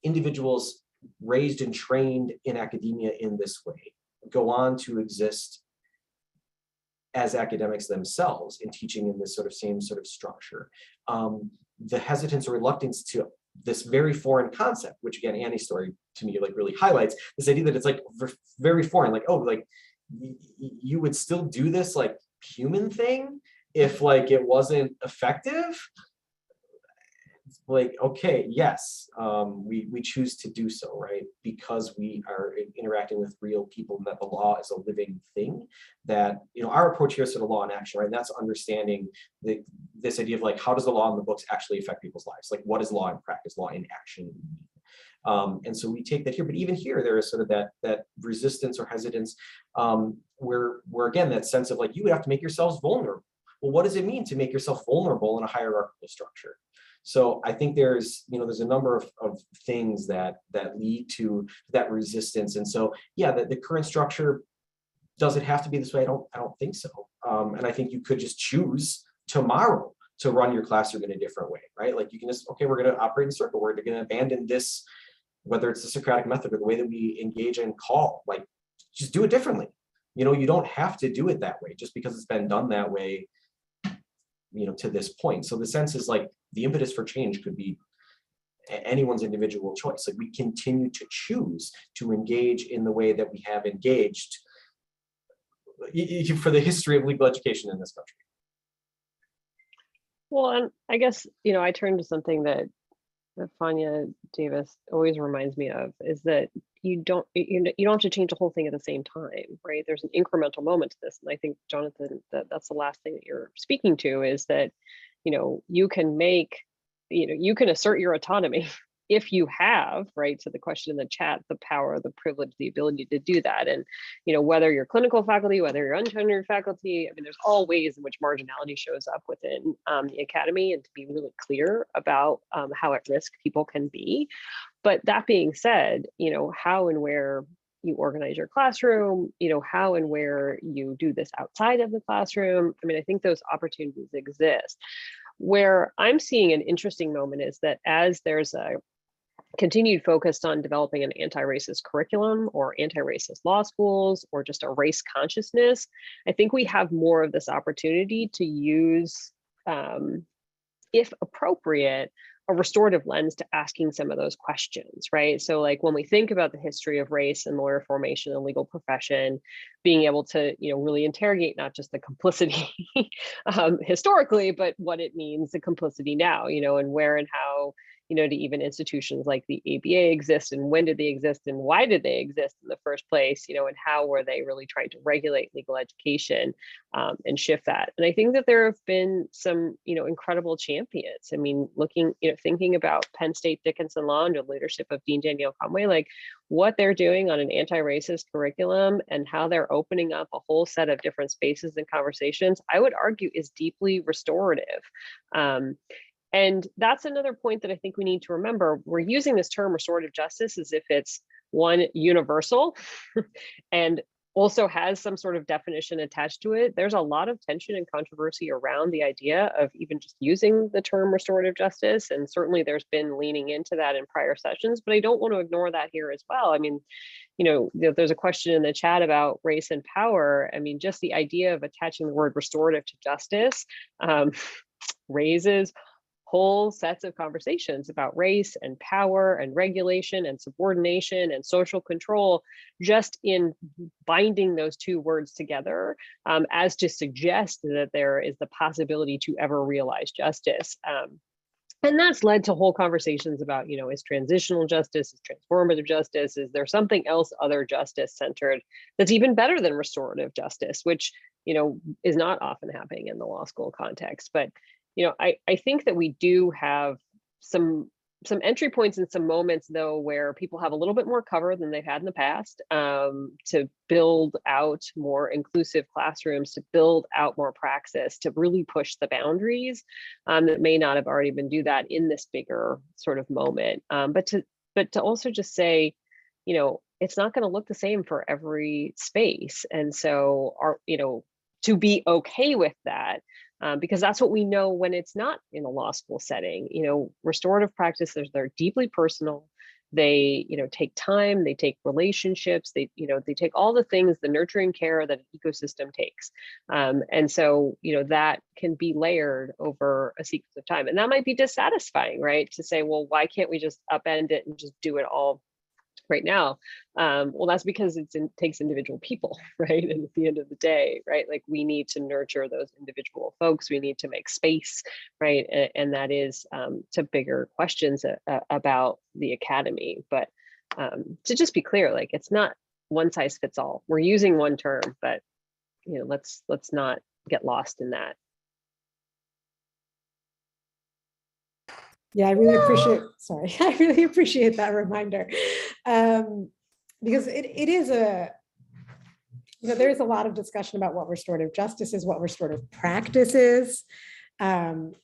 individuals raised and trained in academia in this way go on to exist as academics themselves in teaching in this sort of same sort of structure, the hesitance or reluctance to this very foreign concept, which again, Annie's story to me like really highlights this idea that it's like very foreign, like, oh, like you would still do this like human thing if like it wasn't effective. Like, okay, yes, we choose to do so, right? Because we are interacting with real people and that the law is a living thing. That, our approach here is sort of law in action, right? And that's understanding this idea of like, how does the law in the books actually affect people's lives? Like, what is law in practice, law in action? And so we take that here, but even here, there is sort of that resistance or hesitance where again, that sense of like, you would have to make yourselves vulnerable. Well, what does it mean to make yourself vulnerable in a hierarchical structure? So I think there's a number of things that lead to that resistance. And so, yeah, the current structure, does it have to be this way? I don't think so. And I think you could just choose tomorrow to run your classroom in a different way, right? Like you can just, okay, we're going to operate in a circle. We're going to abandon this, whether it's the Socratic method or the way that we engage and call, like just do it differently. You don't have to do it that way just because it's been done that way, to this point. So the sense is like the impetus for change could be anyone's individual choice. Like we continue to choose to engage in the way that we have engaged for the history of legal education in this country. Well, and I guess, I turn to something that Fania Davis always reminds me of, is that, you don't have to change the whole thing at the same time, right? There's an incremental moment to this. And I think, Jonathan, that's the last thing that you're speaking to, is that, you can you can assert your autonomy if you have, right, to the question in the chat, the power, the privilege, the ability to do that. And, whether you're clinical faculty, whether you're untenured faculty, I mean, there's all ways in which marginality shows up within the academy, and to be really clear about how at risk people can be. But that being said, how and where you organize your classroom, how and where you do this outside of the classroom. I mean, I think those opportunities exist. Where I'm seeing an interesting moment is that as there's a continued focus on developing an anti-racist curriculum or anti-racist law schools or just a race consciousness, I think we have more of this opportunity to use, if appropriate, a restorative lens to asking some of those questions, right? So like when we think about the history of race and lawyer formation and legal profession, being able to, really interrogate not just the complicity historically, but what it means, the complicity now, and where and how, to even institutions like the ABA exist, and when did they exist, and why did they exist in the first place, and how were they really trying to regulate legal education and shift that. And I think that there have been some, incredible champions. I mean, thinking about Penn State Dickinson Law under the leadership of Dean Danielle Conway, like what they're doing on an anti-racist curriculum and how they're opening up a whole set of different spaces and conversations, I would argue is deeply restorative. And that's another point that I think we need to remember. We're using this term restorative justice as if it's one universal and also has some sort of definition attached to it. There's a lot of tension and controversy around the idea of even just using the term restorative justice. And certainly there's been leaning into that in prior sessions, but I don't want to ignore that here as well. I mean, there's a question in the chat about race and power. I mean, just the idea of attaching the word restorative to justice raises whole sets of conversations about race and power and regulation and subordination and social control, just in binding those two words together as to suggest that there is the possibility to ever realize justice. And that's led to whole conversations about, is transitional justice, is transformative justice, is there something else other justice centered that's even better than restorative justice, which, is not often happening in the law school context. But I think that we do have some entry points and some moments, though, where people have a little bit more cover than they've had in the past to build out more inclusive classrooms, to build out more praxis, to really push the boundaries that may not have already been do that in this bigger sort of moment. But to also just say, it's not going to look the same for every space. And so to be okay with that, because that's what we know when it's not in a law school setting. Restorative practices, they're deeply personal. They, take time, they take relationships, they take all the things, the nurturing care that an ecosystem takes. And so, that can be layered over a sequence of time. And that might be dissatisfying, right? To say, well, why can't we just upend it and just do it all right now? Well, that's because it takes individual people, right? And at the end of the day, right, like we need to nurture those individual folks. We need to make space, right? And that is to bigger questions about the academy. But to just be clear, like it's not one size fits all. We're using one term, but let's not get lost in that. Yeah, I really appreciate that reminder, because it is there is a lot of discussion about what restorative justice is, what restorative practice is, and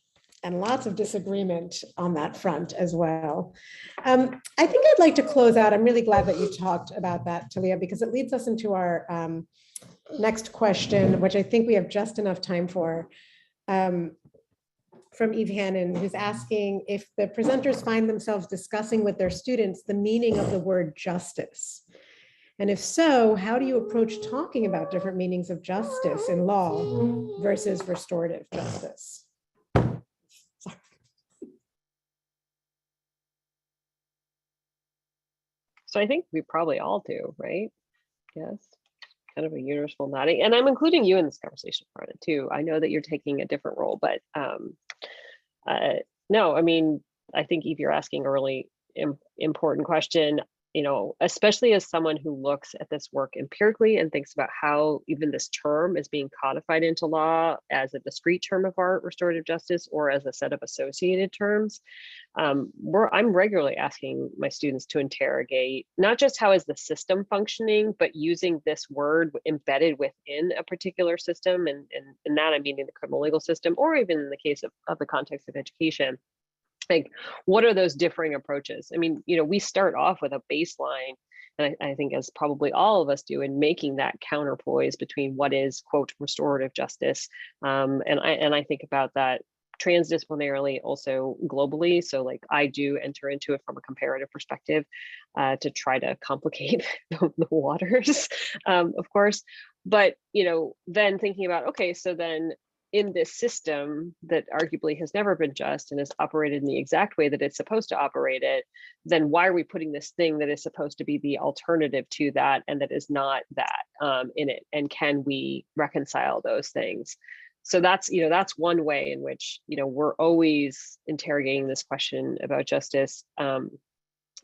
lots of disagreement on that front as well. I think I'd like to close out. I'm really glad that you talked about that, Thalia, because it leads us into our next question, which I think we have just enough time for. From Eve Hannon, who's asking if the presenters find themselves discussing with their students the meaning of the word justice. And if so, how do you approach talking about different meanings of justice in law versus restorative justice? Sorry. So I think we probably all do, right? Yes. Kind of a universal nodding. And I'm including you in this conversation, Aparna, too. I know that you're taking a different role, but no, I mean, I think if you're asking a really important question, you know, especially as someone who looks at this work empirically and thinks about how even this term is being codified into law as a discrete term of art, restorative justice, or as a set of associated terms, I'm regularly asking my students to interrogate not just how is the system functioning, but using this word embedded within a particular system, and that I mean in the criminal legal system, or even in the case of the context of education. Like, what are those differing approaches? I mean, you know, we start off with a baseline, and I think as probably all of us do, in making that counterpoise between what is, quote, restorative justice. And I think about that transdisciplinarily, also globally. So like I do enter into it from a comparative perspective to try to complicate the waters, of course. But, you know, then thinking about, okay, so then in this system that arguably has never been just and is operated in the exact way that it's supposed to operate it, then why are we putting this thing that is supposed to be the alternative to that and that is not that in it? And can we reconcile those things? So that's, you know, that's one way in which, you know, we're always interrogating this question about justice.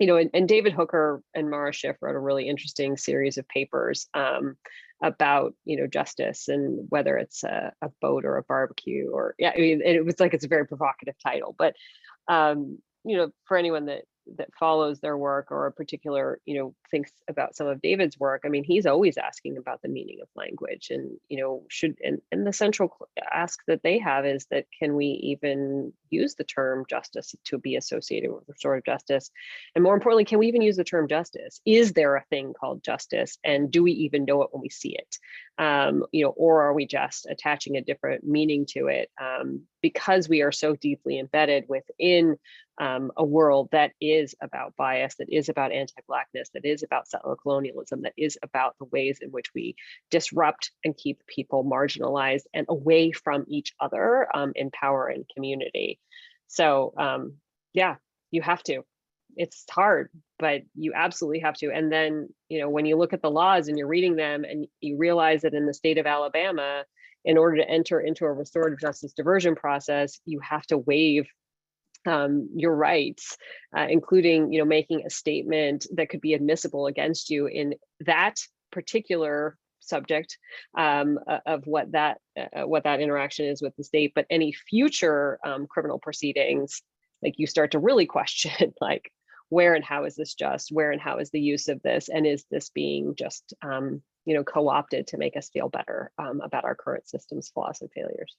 You know, and David Hooker and Mara Schiff wrote a really interesting series of papers about, you know, justice and whether it's a boat or a barbecue, or, yeah, I mean, it was like, it's a very provocative title, but, you know, for anyone that follows their work or a particular, you know, thinks about some of David's work, I mean, he's always asking about the meaning of language, and, you know, and the central ask that they have is that, can we even use the term justice to be associated with restorative justice? And more importantly, can we even use the term justice? Is there a thing called justice? And do we even know it when we see it? You know, or are we just attaching a different meaning to it because we are so deeply embedded within a world that is about bias, that is about anti-Blackness, that is about settler colonialism, that is about the ways in which we disrupt and keep people marginalized and away from each other in power and community. So yeah, you have to. It's hard, but you absolutely have to. And then, you know, when you look at the laws and you're reading them and you realize that in the state of Alabama, in order to enter into a restorative justice diversion process, you have to waive your rights, including, you know, making a statement that could be admissible against you in that particular subject of what that interaction is with the state. But any future criminal proceedings, like, you start to really question, like, where and how is this just? Where and how is the use of this? And is this being just, you know, co-opted to make us feel better about our current system's flaws and failures?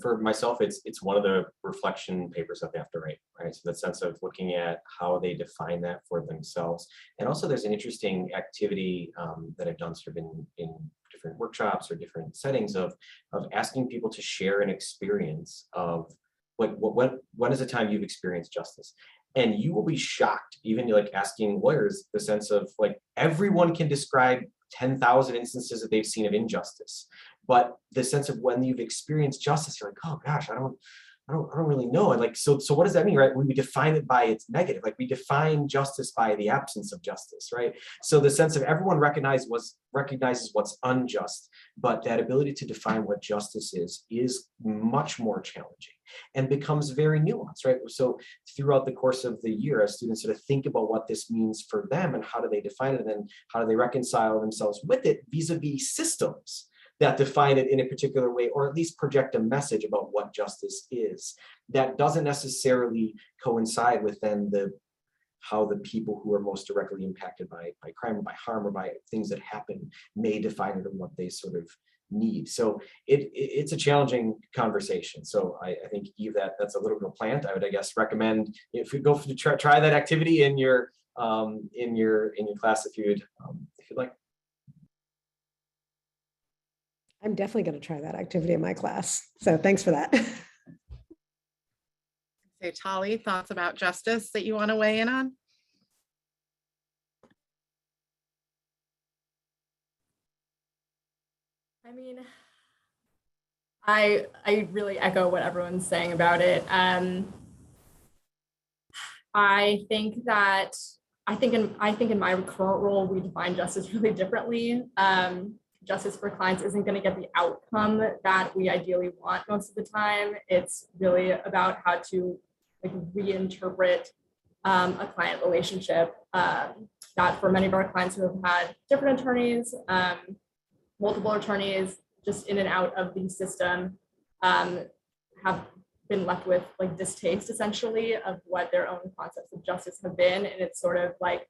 For myself, it's one of the reflection papers that they have to write, right? So that sense of looking at how they define that for themselves. And also there's an interesting activity that I've done sort of in different workshops or different settings of asking people to share an experience of, like, when is the time you've experienced justice? And you will be shocked, even like asking lawyers, the sense of, like, everyone can describe 10,000 instances that they've seen of injustice, but the sense of when you've experienced justice, you're like, oh gosh, I don't really know. And like, so what does that mean, right? We define it by its negative, like we define justice by the absence of justice, right? So the sense of everyone recognizes what's unjust, but that ability to define what justice is much more challenging and becomes very nuanced, right? So throughout the course of the year, as students sort of think about what this means for them and how do they define it, and then how do they reconcile themselves with it vis-a-vis systems that define it in a particular way, or at least project a message about what justice is, that doesn't necessarily coincide with then how the people who are most directly impacted by crime or by harm or by things that happen may define it and what they sort of need. So it's a challenging conversation. So I think, Eve, that's a little bit of a plant. I would, I guess, recommend, if you go to try that activity in your class if you'd like. I'm definitely going to try that activity in my class. So thanks for that. So Tali, thoughts about justice that you want to weigh in on? I mean, I really echo what everyone's saying about it. I think in my current role, we define justice really differently. Justice for clients isn't going to get the outcome that we ideally want most of the time. It's really about how to, like, reinterpret a client relationship. That for many of our clients who have had different attorneys, multiple attorneys, just in and out of the system, have been left with like distaste essentially of what their own concepts of justice have been. And it's sort of like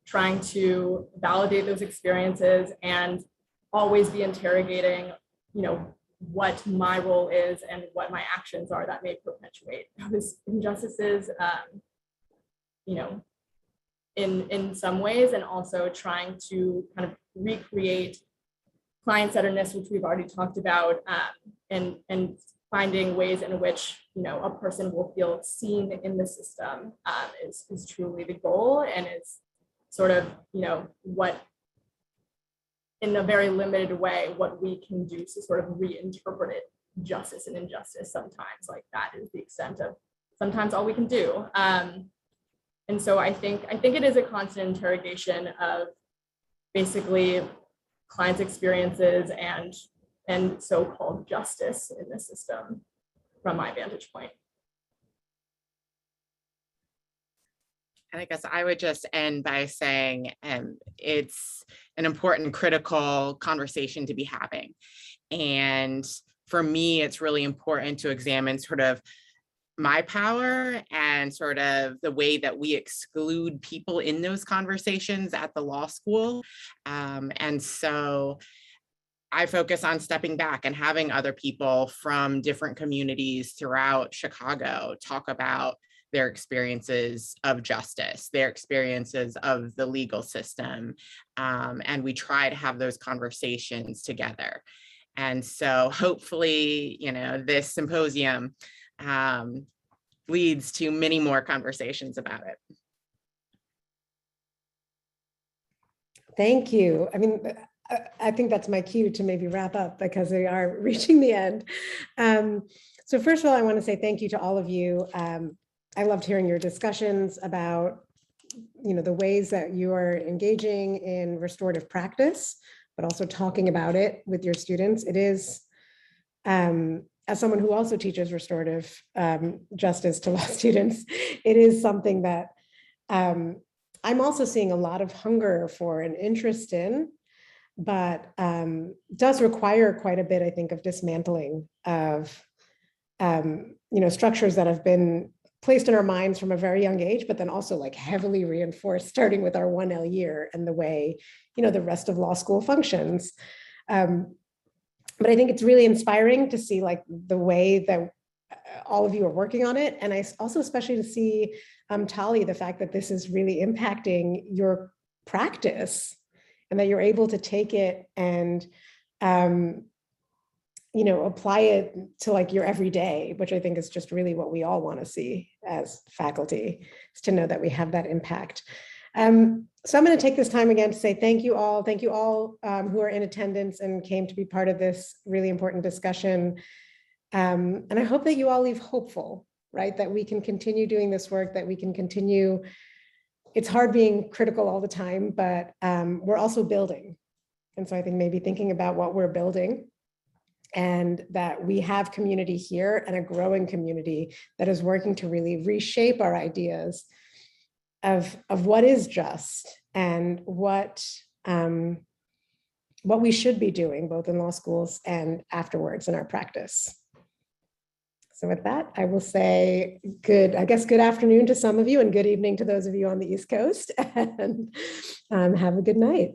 trying to validate those experiences and always be interrogating, you know, what my role is and what my actions are that may perpetuate those injustices, you know, in some ways, and also trying to kind of recreate client-centeredness, which we've already talked about, and finding ways in which, you know, a person will feel seen in the system is truly the goal, and is sort of, you know, what, in a very limited way, what we can do to sort of reinterpret it, justice and injustice sometimes, like that is the extent of sometimes all we can do. And so I think it is a constant interrogation of basically clients' experiences and so-called justice in the system from my vantage point. And I guess I would just end by saying it's an important critical conversation to be having. And for me, it's really important to examine sort of my power and sort of the way that we exclude people in those conversations at the law school. And so I focus on stepping back and having other people from different communities throughout Chicago talk about their experiences of justice, their experiences of the legal system. And we try to have those conversations together. And so hopefully, you know, this symposium leads to many more conversations about it. Thank you. I mean, I think that's my cue to maybe wrap up because we are reaching the end. So first of all, I want to say thank you to all of you. I loved hearing your discussions about, you know, the ways that you are engaging in restorative practice, but also talking about it with your students. It is, as someone who also teaches restorative justice to law students, it is something that I'm also seeing a lot of hunger for and interest in, but does require quite a bit, I think, of dismantling of, you know, structures that have been placed in our minds from a very young age, but then also like heavily reinforced starting with our 1L year and the way, you know, the rest of law school functions. But I think it's really inspiring to see like the way that all of you are working on it. And I also especially to see, Tali, the fact that this is really impacting your practice and that you're able to take it and, you know, apply it to like your everyday, which I think is just really what we all want to see as faculty, is to know that we have that impact. So I'm going to take this time again to say thank you all who are in attendance and came to be part of this really important discussion. And I hope that you all leave hopeful, right? That we can continue doing this work, that we can continue. It's hard being critical all the time, but we're also building. And so I think maybe thinking about what we're building, and that we have community here and a growing community that is working to really reshape our ideas of what is just and what we should be doing both in law schools and afterwards in our practice. So with that, I will say good afternoon to some of you and good evening to those of you on the East Coast, and have a good night.